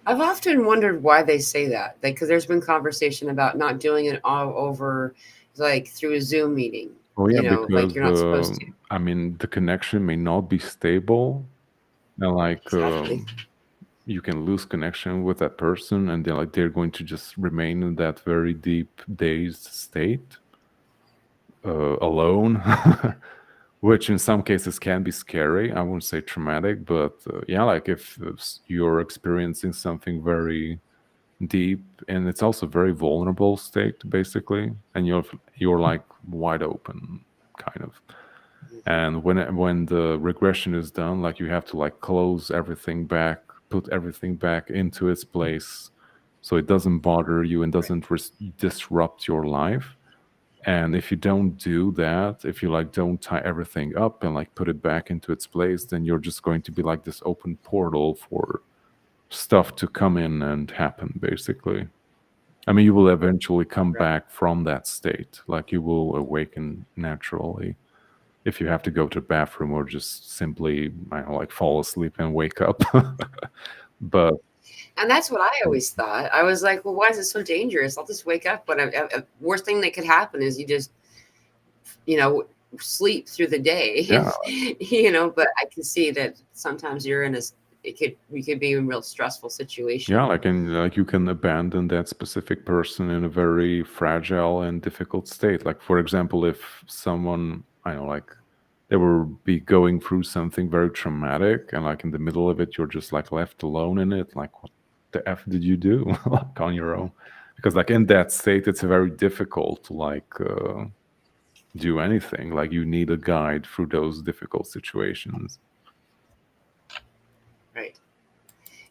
I've often wondered why they say that. Because there's been conversation about not doing it all over, like through a Zoom meeting. oh yeah, Like because you're not supposed to. I mean the connection may not be stable and like Exactly. you can lose connection with that person and they're going to just remain in that very deep dazed state alone. Which in some cases can be scary. I wouldn't say traumatic, but yeah, like if you're experiencing something very deep and it's also very vulnerable state basically, and you're like wide open kind of. And when the regression is done, like you have to like close everything back, put everything back into its place, so it doesn't bother you and Right. doesn't disrupt your life. And if you don't do that, if you like don't tie everything up and like put it back into its place, then you're just going to be like this open portal for stuff to come in and happen, basically. I mean, you will eventually come Right. back from that state. Like you will awaken naturally if you have to go to the bathroom or just simply, I don't know, like fall asleep and wake up. But And that's what I always thought. I was like, well, why is it so dangerous? I'll just wake up. But worst thing that could happen is you just, you know, sleep through the day. yeah, But I can see that sometimes you're in we could be in a real stressful yeah, situation. like and like you can abandon that specific person in a very fragile and difficult state. Like for example, if someone I don't know, like they will be going through something very traumatic, and like in the middle of it, you're just like left alone in it. Like, what the f did you do, like on your own? Because like in that state, it's very difficult to like do anything. Like you need a guide through those difficult situations. Right.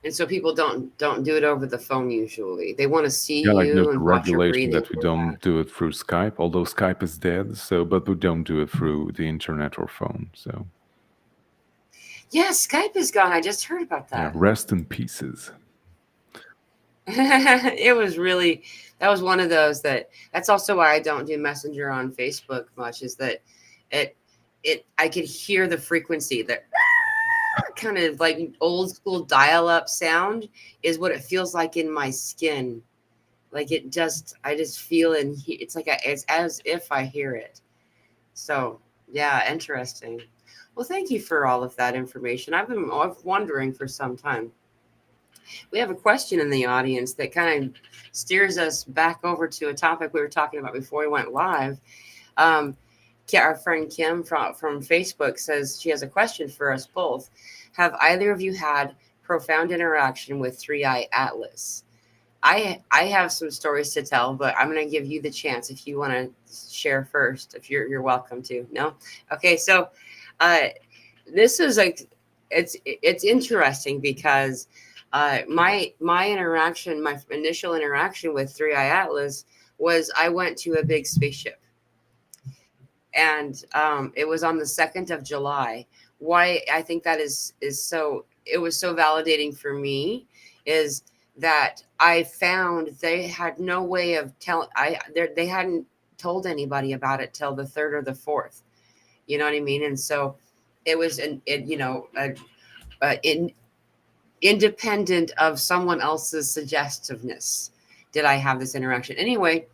And so people don't do it over the phone usually. They want to see Yeah, like there's you a and watch your regulation breathing. that we don't do it through Skype, although Skype is dead. So, but we don't do it through the internet or phone. So, Yeah, Skype is gone. I just heard about yeah, that. rest in pieces. It was really, that was one of those that's also why I don't do Messenger on Facebook much, is that it I could hear the frequency, that kind of like old school dial up sound is what it feels like in my skin. Like I just feel it's like it's as if I hear it. So yeah, interesting. Well, thank you for all of that information. I've wondering for some time. We have a question in the audience that kind of steers us back over to a topic we were talking about before we went live. Um, our friend Kim from Facebook says she has a question for us both. Have either of you had profound interaction with Three Eye Atlas? I have some stories to tell, but I'm going to give you the chance if you want to share first. If you're welcome to. No, okay. So, uh, this is like it's interesting because my initial interaction with Three Eye Atlas was I went to a big spaceship, and it was on the 2nd of July. Why I think that is so it was so validating for me is that I found they had no way of telling they hadn't told anybody about it till the third or the fourth. You know what I mean? And so it was in independent of someone else's suggestiveness did I have this interaction. Anyway,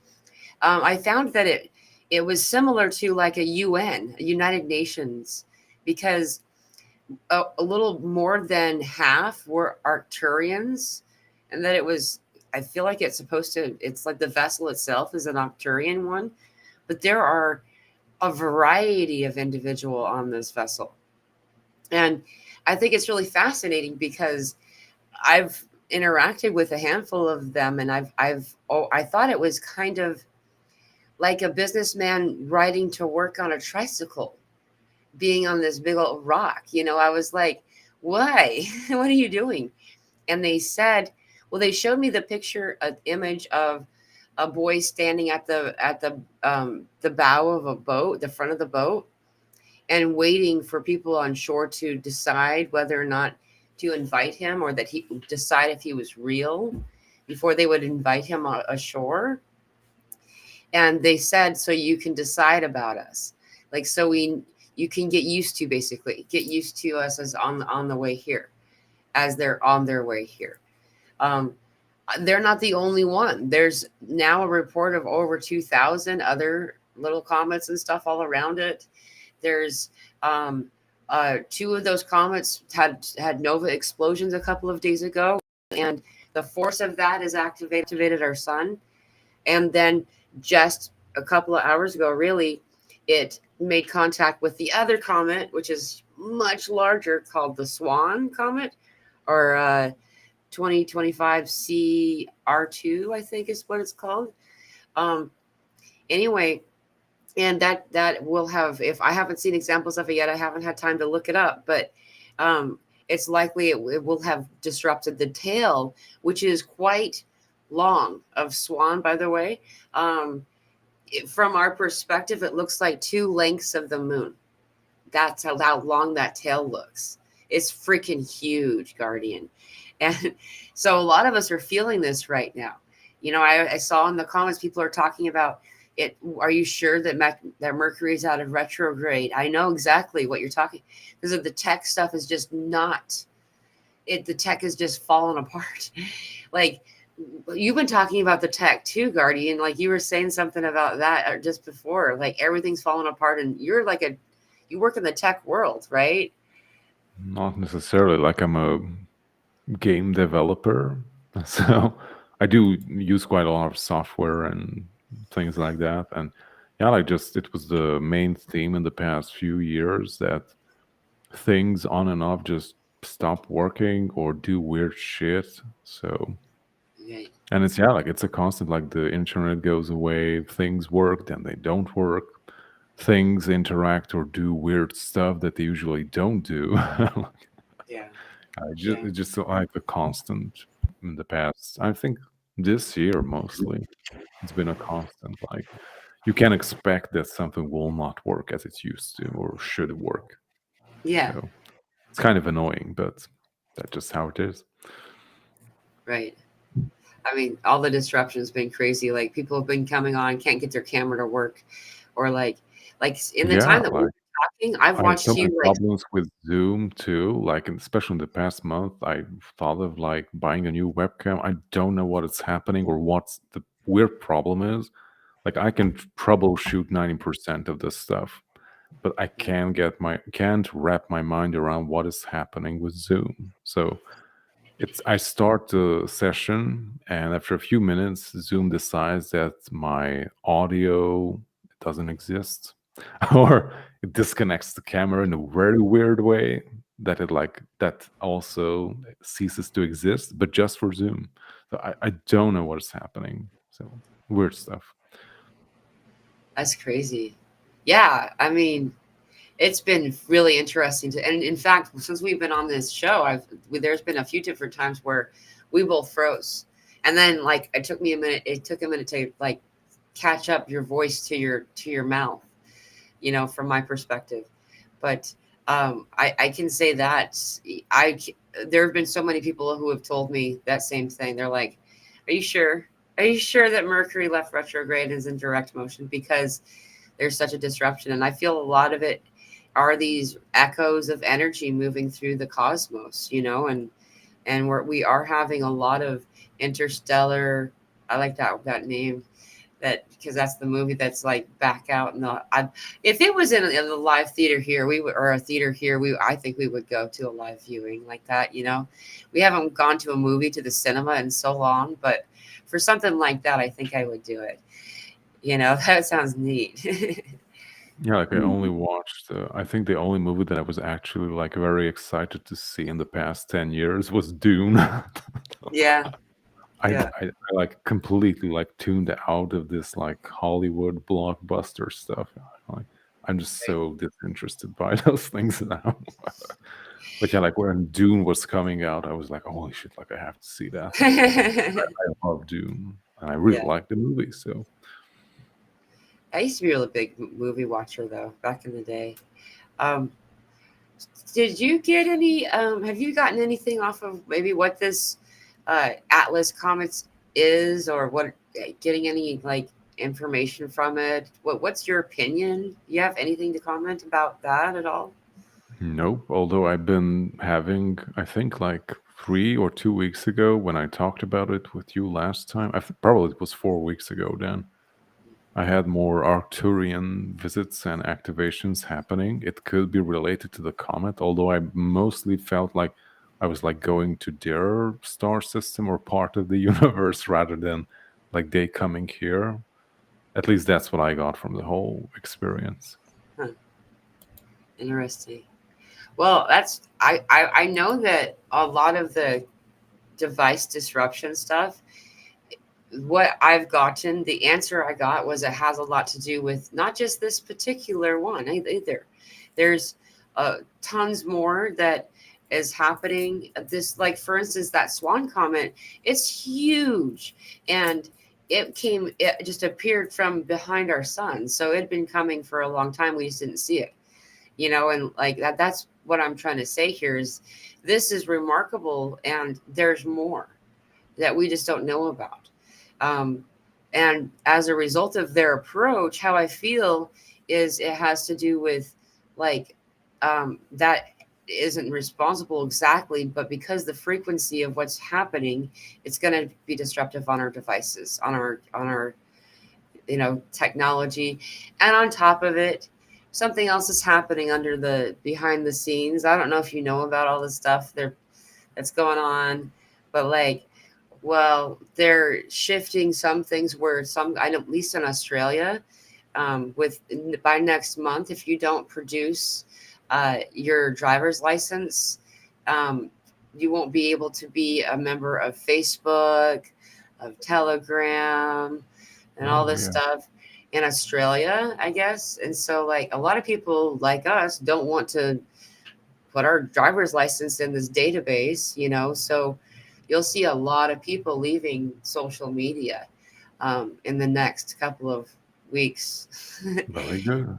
I found that it was similar to like a UN, a United Nations, because a little more than half were Arcturians, and that it was. I feel like it's supposed to. It's like the vessel itself is an Arcturian one, but there are a variety of individual on this vessel, and I think it's really fascinating because I've interacted with a handful of them, and I thought it was kind of like a businessman riding to work on a tricycle, being on this big old rock. I was like, why? What are you doing? And they said, well, they showed me the picture, an image of a boy standing at the bow of a boat, the front of the boat, and waiting for people on shore to decide whether or not to invite him, or that he decide if he was real before they would invite him ashore. And they said, so you can decide about us, like, you can get used to, basically get used to us as on the way here, as they're on their way here. um they're not the only one. There's now a report of over 2,000 other little comets and stuff all around it. There's two of those comets had nova explosions a couple of days ago, and the force of that has activated our sun. And then just a couple of hours ago, really, it made contact with the other comet, which is much larger, called the Swan Comet, or 2025 CR2, I think is what it's called. Um, anyway, and that will have, if I haven't seen examples of it yet, I haven't had time to look it up, but um, it's likely it will have disrupted the tail, which is quite long, of Swan, by the way. um, from our perspective, it looks like two lengths of the moon. That's how long that tail looks. It's freaking huge, Guardian. And so a lot of us are feeling this right now. I saw in the comments people are talking about it. Are you sure that Mercury is out of retrograde? I know exactly what you're talking, because of the tech stuff is just not it. The tech is just falling apart. Like, you've been talking about the tech too, Guardian. Like, you were saying something about that just before. Like, everything's falling apart, and you're like you work in the tech world, right? Not necessarily. Like I'm a game developer, so I do use quite a lot of software and things like that. And Yeah, like just it was the main theme in the past few years that things on and off just stop working or do weird shit. So, Right. and it's, yeah, like it's a constant, like the internet goes away, things work, then they don't work. Things interact or do weird stuff that they usually don't do. Yeah. Yeah. It's just like a constant in the past. I think this year mostly, it's been a constant. Like you can expect that something will not work as it used to or should work. Yeah. So it's kind of annoying, but that's just how it is. Right. I mean, all the disruption has been crazy. Like people have been coming on, can't get their camera to work, or like in the Yeah, time that we like were talking, I've I had so watched you many like, problems with Zoom too. Like, especially in the past month, I thought of like buying a new webcam. I don't know what is happening or what's the weird problem is. Like, I can troubleshoot 90% of this stuff, but I can't wrap my mind around what is happening with Zoom. So it's I start the session, and after a few minutes, Zoom decides that my audio doesn't exist, or it disconnects the camera in a very weird way that it like that also ceases to exist, but just for Zoom. So I don't know what's happening. So weird stuff. that's crazy. Yeah, I mean, it's been really interesting to, and in fact, since we've been on this show, there's been a few different times where we both froze, and then like it took me a minute. It took a minute to like catch up your voice to your mouth, you know, from my perspective. But I can say that I there have been so many people who have told me that same thing. They're like, "Are you sure? Are you sure that Mercury left retrograde and is in direct motion?" Because there's such a disruption, and I feel a lot of it are these echoes of energy moving through the cosmos, you know, and we are having a lot of interstellar. I like that name, that because that's the movie that's like back out in the. If it was in the live theater here, we would, or a theater here, we I think we would go to a live viewing like that. You know, we haven't gone to a movie to the cinema in so long, but for something like that, I think I would do it. You know, that sounds neat. Yeah, like I only watched. I think the only movie that I was actually like very excited to see in the past 10 years was Dune. Yeah, yeah, I like completely like tuned out of this like Hollywood blockbuster stuff. Like I'm just so disinterested by those things now. But yeah, like when Dune was coming out, I was like, holy shit, like I have to see that. I love Dune and I really yeah. like the movie. So I used to be a really big movie watcher though, back in the day. Um, did you get any? Have you gotten anything off of maybe what this Atlas Comets is, or what? Getting any like information from it? What's your opinion? You have anything to comment about that at all? nope. Although I've been having, I think like 3 or 2 weeks ago when I talked about it with you last time, probably it was 4 weeks ago then. I had more Arcturian visits and activations happening. It could be related to the comet, although I mostly felt like I was like going to their star system or part of the universe rather than like they coming here. At least that's what I got from the whole experience. Huh, interesting. Well, I know that a lot of the device disruption stuff, what I've gotten, the answer I got was it has a lot to do with not just this particular one either. There's tons more that is happening. This, like for instance, that swan comet, it's huge, and it just appeared from behind our sun, so it had been coming for a long time. We just didn't see it, you know, and like that's what I'm trying to say here is this is remarkable, and there's more that we just don't know about. Um, and as a result of their approach, how I feel is it has to do with like that isn't responsible exactly, but because the frequency of what's happening, it's going to be disruptive on our devices, on our you know technology, and on top of it, something else is happening under the behind the scenes. I don't know if you know about all this stuff there that's going on, but like, well, they're shifting some things where some, I know, at least in Australia, with by next month, if you don't produce your driver's license, um, you won't be able to be a member of Facebook, of Telegram, and all Oh this yeah. stuff in Australia, I guess. And so, like, a lot of people like us don't want to put our driver's license in this database, So you'll see a lot of people leaving social media in the next couple of weeks. Very good.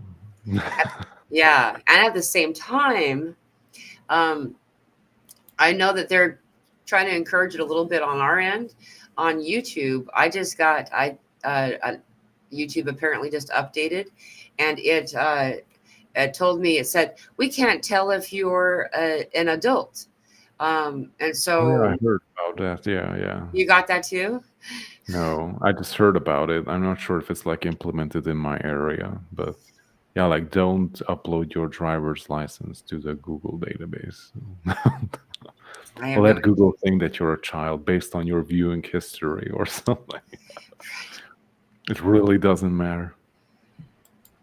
Yeah. And at the same time, um, I know that they're trying to encourage it a little bit on our end. On YouTube, YouTube apparently just updated, and it told me, it said, we can't tell if you're an adult. And Oh yeah, I so heard about that. Yeah, yeah. you got that too? No, I just heard about it. I'm not sure if it's like implemented in my area, but yeah, like don't upload your driver's license to the Google database. I have no Let idea. Google think that you're a child based on your viewing history or something. It really doesn't matter.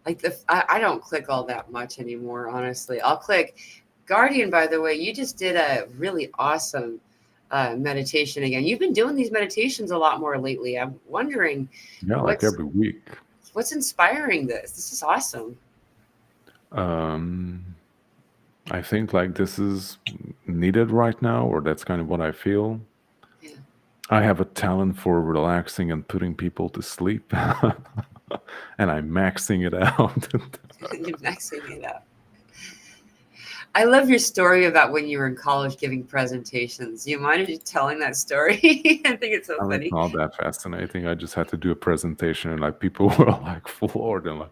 Like I don't click all that much anymore, honestly. I'll click Guardian, by the way. You just did a really awesome meditation again. You've been doing these meditations a lot more lately. I'm wondering Yeah, like what's every week. what's inspiring this. This is awesome. Um, I think like this is needed right now, or that's kind of what I feel. Yeah. I have a talent for relaxing and putting people to sleep, and I'm maxing it out. You're maxing it out. I love your story about when you were in college giving presentations. You mind just telling that story? I think it's so I mean, it's funny. not that fascinating. I just had to do a presentation, and like people were like floored and like,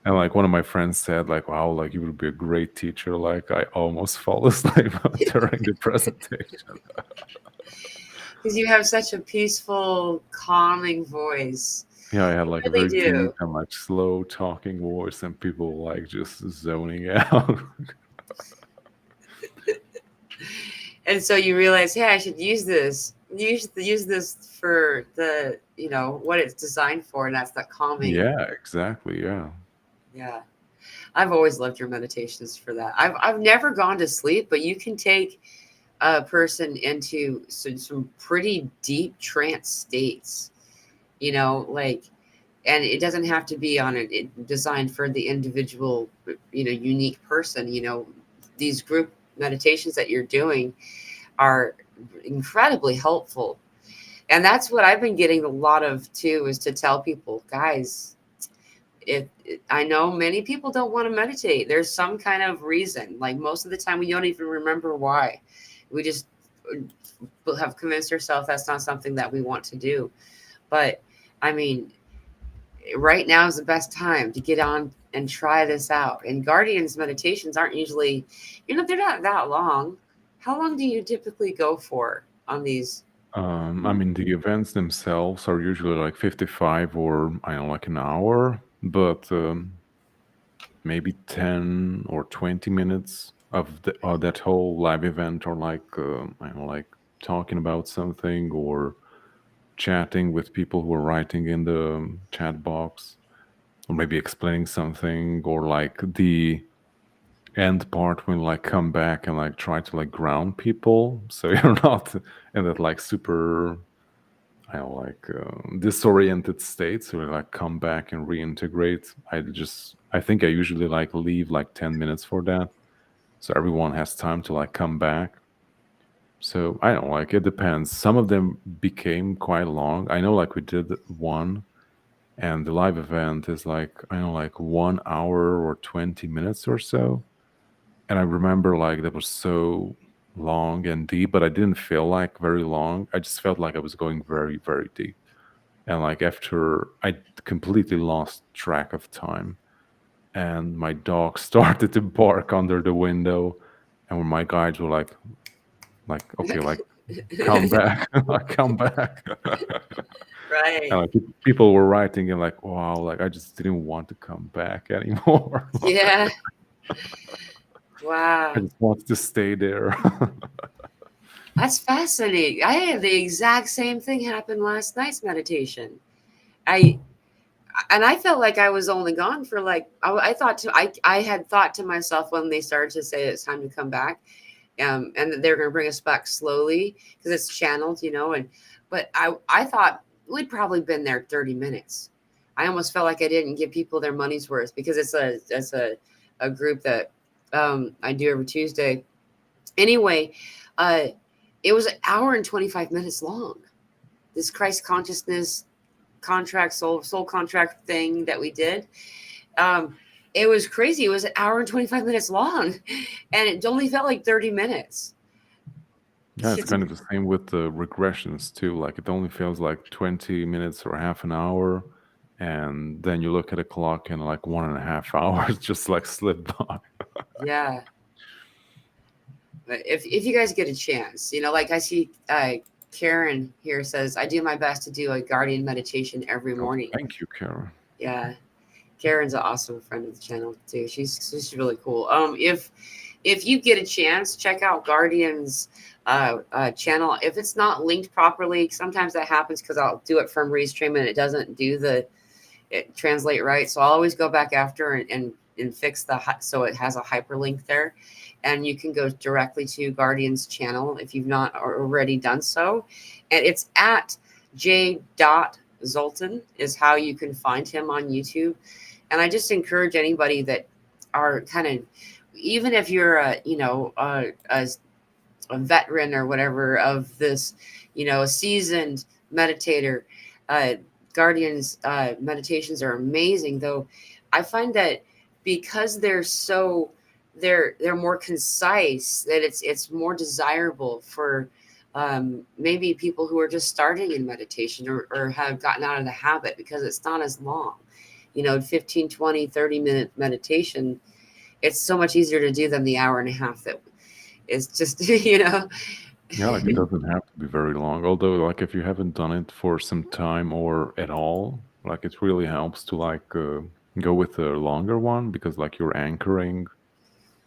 and like one of my friends said, like, "Wow, like you would be a great teacher." Like I almost fall asleep during the presentation. Because you have such a peaceful, calming voice. Yeah, I had You like a really very do. deep and like slow talking voice, and people were like just zoning out. And so you realize, hey, I should use this. Use this for the, what it's designed for, and that's that calming. Yeah, exactly. Yeah. Yeah. I've always loved your meditations for that. I've never gone to sleep, but you can take a person into some pretty deep trance states, like, and it doesn't have to be designed for the individual, unique person. These group meditations that you're doing are incredibly helpful. And that's what I've been getting a lot of too, is to tell people, guys, if I know many people don't want to meditate, there's some kind of reason. Like most of the time, we don't even remember why. We just have convinced ourselves that's not something that we want to do. But I mean, right now is the best time to get on and try this out. And Guardians meditations aren't usually, they're not that long. How long do you typically go for on these? I mean, the events themselves are usually like 55 or I don't know, like an hour, but maybe 10 or 20 minutes of that whole live event are like, I don't know, like talking about something or chatting with people who are writing in the chat box, or maybe explaining something, or like the end part when like come back and like try to like ground people so you're not in that like super I don't know, like disoriented state, so we like come back and reintegrate. I think I usually like leave like 10 minutes for that, so everyone has time to like come back. So I don't know, like it depends. Some of them became quite long. I know like we did one, and the live event is like I don't know, like 1 hour or 20 minutes or so. And I remember like that was so long and deep, but I didn't feel like very long. I just felt like I was going very, very deep. And like after I completely lost track of time, and my dog started to bark under the window, and when my guides were like okay, like come back, like come back. Right. And like people were writing and like wow, like I just didn't want to come back anymore. Yeah. I Wow. just wanted to stay there. That's fascinating. I had the exact same thing happen last night's meditation. I And I felt like I was only gone for like I thought to I had thought to myself when they started to say it's time to come back, and that they're going to bring us back slowly because it's channeled, you know. And but I thought we'd probably been there 30 minutes. I almost felt like I didn't give people their money's worth because it's a group that I do every Tuesday. Anyway, uh, it was an hour and 25 minutes long. This Christ consciousness contract soul contract thing that we did. Um, it was crazy. It was an hour and 25 minutes long, and it only felt like 30 minutes. Yeah, it's It's kind of the same with the regressions too. Like it only feels like 20 minutes or half an hour, and then you look at a clock and like 1.5 hours just like slip by. yeah. But if you guys get a chance, you know, like I see Karen here says, I do my best to do a guardian meditation every Oh, morning. thank you, Kara. Yeah. Karen's an awesome friend of the channel too. She's really cool. If you get a chance, check out Guardian's channel. If it's not linked properly, sometimes that happens because I'll do it from Restream and it doesn't do it translate right. So I'll always go back after and fix so it has a hyperlink there, and you can go directly to Guardian's channel if you've not already done so, and it's at j.zoltan is how you can find him on YouTube. And I just encourage anybody that are kind of, even if you're a veteran or whatever of this, you know, a seasoned meditator, uh, Guardians meditations are amazing. Though I find that because they're more concise, that it's more desirable for maybe people who are just starting in meditation or have gotten out of the habit because it's not as long. You know, 15, 20, 30 minute meditation, it's so much easier to do than the hour and a half that is just, you know. Yeah, like it doesn't have to be very long. Although, like if you haven't done it for some time or at all, like it really helps to like go with a longer one because like you're anchoring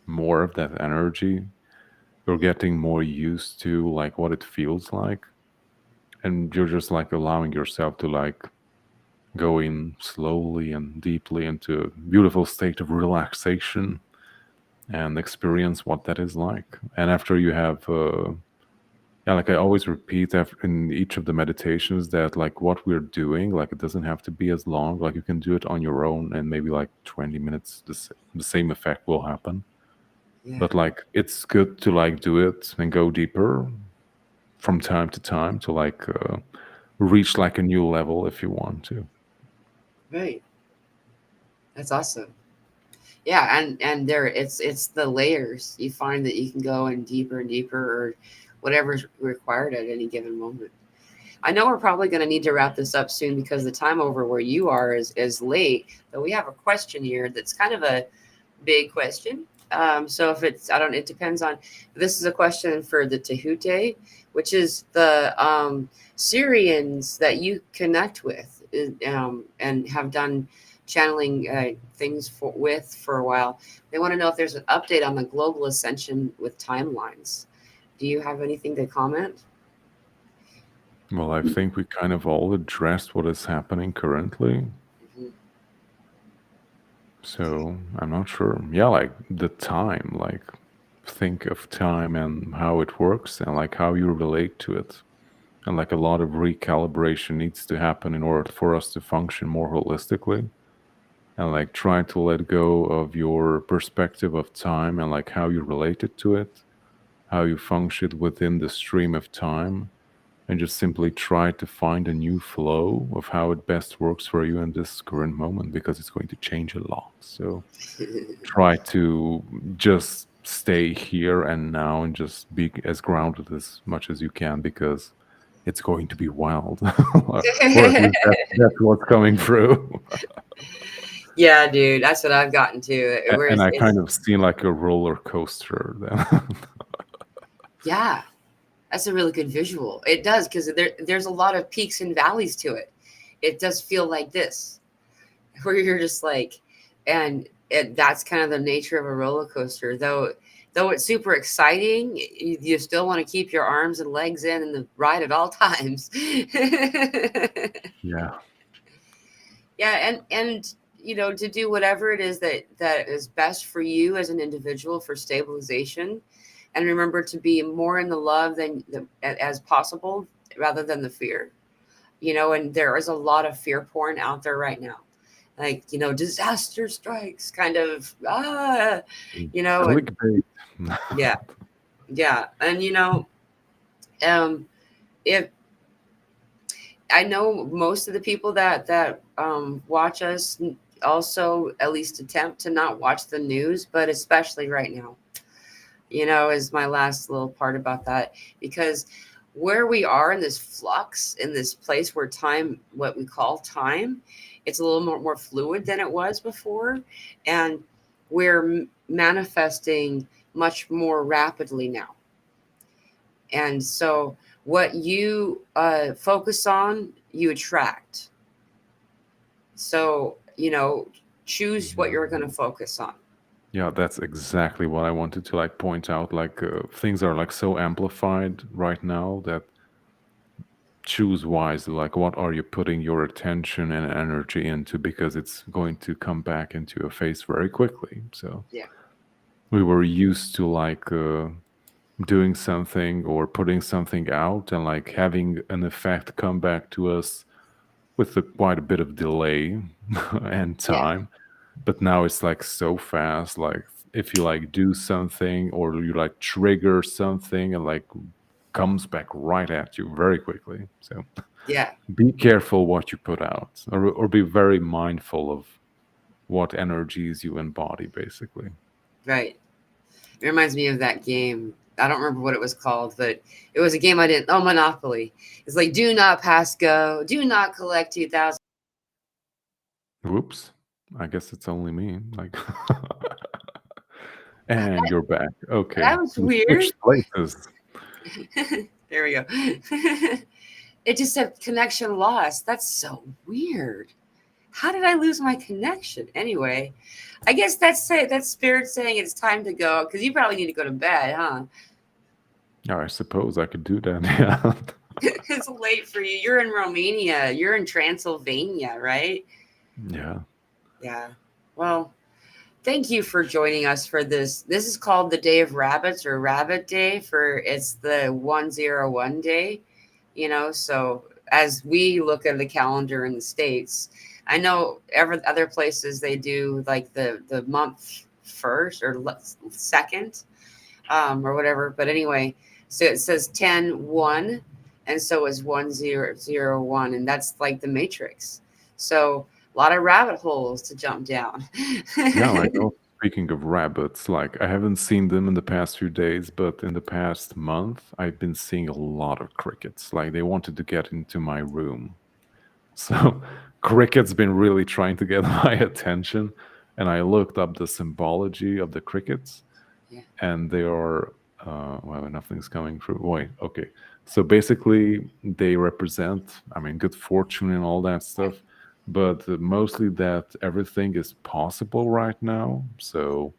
more of that energy. You're getting more used to like what it feels like, and you're just like allowing yourself to like go in slowly and deeply into a beautiful state of relaxation and experience what that is like. And after you have yeah, like I always repeat after in each of the meditations that like what we're doing, like it doesn't have to be as long. Like you can do it on your own, and maybe like 20 minutes, the same effect will happen. Yeah, But like it's good to like do it and go deeper from time to time to like reach like a new level if you want to. right. That's awesome. Yeah, and there it's the layers. You find that you can go in deeper and deeper, or whatever's required at any given moment. I know we're probably going to need to wrap this up soon because the time over where you are is late. But we have a question here that's kind of a big question. So if it's, I don't, it depends on, this is a question for the Tehute, which is the Syrians that you connect with and have done channeling things for a while. They want to know if there's an update on the global ascension with timelines. Do you have anything to comment? Well, I think we kind of all addressed what is happening currently. Mhm. So I'm not sure. Yeah, like the time, like think of time and how it works and like how you relate to it. And like a lot of recalibration needs to happen in order for us to function more holistically. And like try to let go of your perspective of time and like how you related to it, how you function within the stream of time, and just simply try to find a new flow of how it best works for you in this current moment because it's going to change a lot. So try to just stay here and now and just be as grounded as much as you can because it's going to be wild. Or at least that's what's coming through. Yeah, dude, that's what I've gotten to. And Whereas I it's, kind of seen like a roller coaster then. yeah, that's a really good visual. It does because there's a lot of peaks and valleys to it. It does feel like this, where you're just like, and that's kind of the nature of a roller coaster. Though it's super exciting, you still want to keep your arms and legs in the ride at all times. Yeah. Yeah, and to do whatever it is that is best for you as an individual for stabilization, and remember to be more in the love as possible rather than the fear. And there is a lot of fear porn out there right now, like disaster strikes, kind of and Clickbait. yeah, yeah, and um if I know most of the people that watch us also at least attempt to not watch the news, but especially right now, is my last little part about that, because where we are in this flux, in this place where time, what we call time, it's a little more fluid than it was before, and we're manifesting much more rapidly now. And so what you focus on, you attract. So, choose what you're going to focus on. Yeah, that's exactly what I wanted to like point out. Like things are like so amplified right now that choose wisely. Like, what are you putting your attention and energy into? Because it's going to come back into your face very quickly. So Yeah. we were used to like doing something or putting something out and like having an effect come back to us with quite a bit of delay and Yeah. time. But now it's like so fast. Like if you like do something or you like trigger something and like comes back right at you very quickly. So Yeah. be careful what you put out, or be very mindful of what energies you embody, basically. Right. It reminds me of that game. I don't remember what it was called, but it was a game I didn't. Oh, Monopoly. It's like, do not pass go. Do not collect 2,000. Whoops. I guess it's only me. Like, and you're back. Okay. That was We weird. switched places. There we go. It just said connection lost. That's so weird. How did I lose my connection? Anyway, I guess that's spirit saying it's time to go, because you probably need to go to bed, huh? Yeah, I suppose I could do that. Yeah. It's late for you. You're in Romania. You're in Transylvania, right? Yeah. Yeah. Well, thank you for joining us for this. This is called the Day of Rabbits, or Rabbit Day, for it's the 101 day, so as we look at the calendar in the States, I know every other places they do like the month first or second, or whatever. But anyway, so it says 10-1, and so is 1001, and that's like the Matrix. So a lot of rabbit holes to jump down. Yeah, like oh, speaking of rabbits, like I haven't seen them in the past few days, but in the past month, I've been seeing a lot of crickets. Like they wanted to get into my room. So cricket's been really trying to get my attention. And I looked up the symbology of the crickets, Yeah. and they are well, nothing's coming through. Wait, okay. So basically, they represent, I mean, good fortune and all that stuff, but mostly that everything is possible right now. So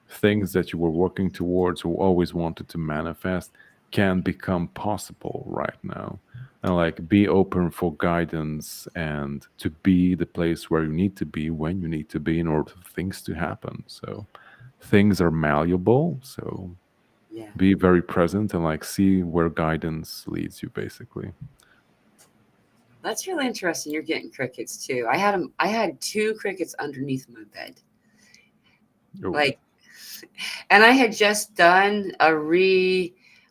things that you were working towards or always wanted to manifest can become possible right now. And like be open for guidance and to be the place where you need to be when you need to be in order for things to happen. So things are malleable. So Yeah. be very present and like see where guidance leads you, basically. That's really interesting. You're getting crickets too. I had them. I had two crickets underneath my bed. Oh, Like, and I had just done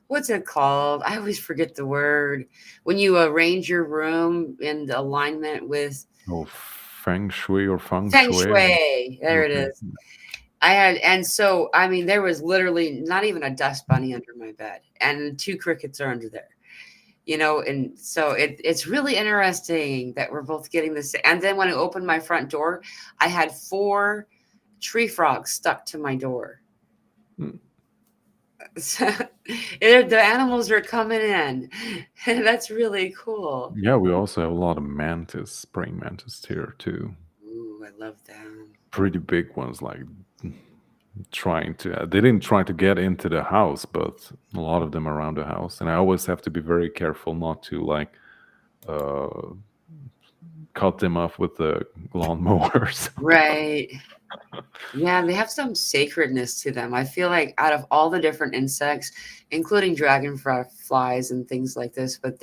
what's it called? I always forget the word. When you arrange your room in alignment with oh, feng shui or feng feng shui. shui. There it Okay. is. And so, I mean, there was literally not even a dust bunny under my bed, and two crickets are under there. And so it's really interesting that we're both getting this. And then when I opened my front door, I had four tree frogs stuck to my door. Mm. So, the animals are coming in. That's really cool. Yeah, we also have a lot of mantis, praying mantis here too. Ooh, I love them. Pretty big ones, like trying to they didn't try to get into the house, but a lot of them around the house. And I always have to be very careful not to like uh cut them off with the lawnmowers. Right. Yeah, they have some sacredness to them. I feel like out of all the different insects, including dragonflies and things like this, but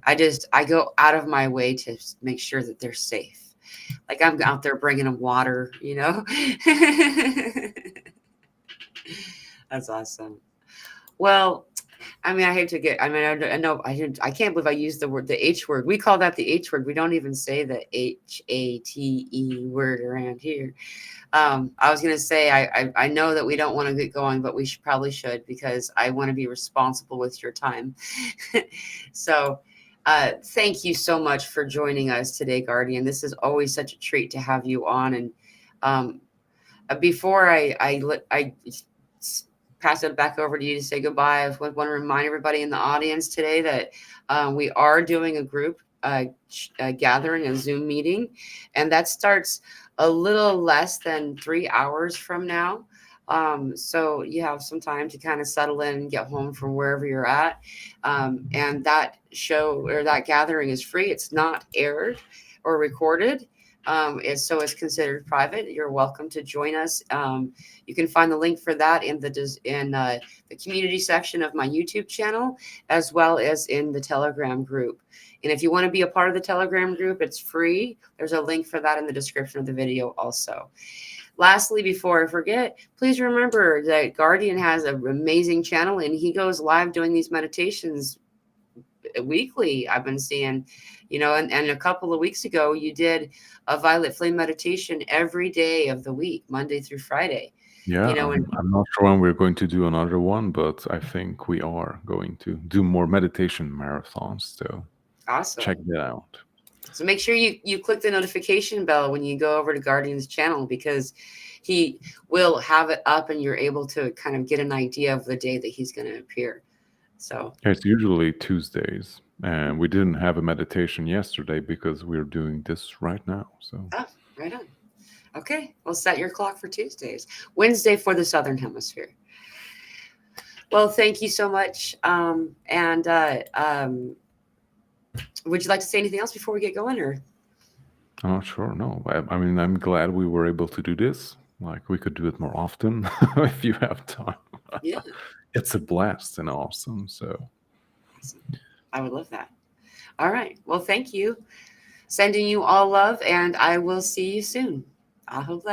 I go out of my way to make sure that they're safe. Like I'm out there bringing them water, you know? That's awesome. Well, I mean, I hate to get, I mean, I know I can't believe I used the H word. We call that the H word. We don't even say the HATE word around here. I was gonna say I know that we don't want to get going, but we probably should because I want to be responsible with your time. So, thank you so much for joining us today, Guardian. This is always such a treat to have you on. And um, before I pass it back over to you to say goodbye, I want to remind everybody in the audience today that we are doing a group gathering, a Zoom meeting, and that starts a little less than 3 hours from now. So you have some time to kind of settle in and get home from wherever you're at. And that show or that gathering is free. It's not aired or recorded. So it's considered private. You're welcome to join us. You can find the link for that in the community section of my YouTube channel, as well as in the Telegram group. And if you want to be a part of the Telegram group, it's free. There's a link for that in the description of the video also. Lastly, before I forget, please remember that Guardian has an amazing channel and he goes live doing these meditations weekly. I've been seeing, and a couple of weeks ago, you did a violet flame meditation every day of the week, Monday through Friday. Yeah, I'm not sure when we're going to do another one, but I think we are going to do more meditation marathons. So awesome. Check that out. So make sure you click the notification bell when you go over to Guardian's channel, because he will have it up and you're able to kind of get an idea of the day that he's going to appear. So it's usually Tuesdays, and we didn't have a meditation yesterday because we're doing this right now. So right on. Okay, well, set your clock for Tuesdays. Wednesday for the Southern Hemisphere. Well, thank you so much. Would you like to say anything else before we get going, or? I'm not sure. No, I mean, I'm glad we were able to do this. Like, we could do it more often if you have time. Yeah, it's a blast and awesome. So, awesome. I would love that. All right. Well, thank you. Sending you all love, and I will see you soon. I hope that.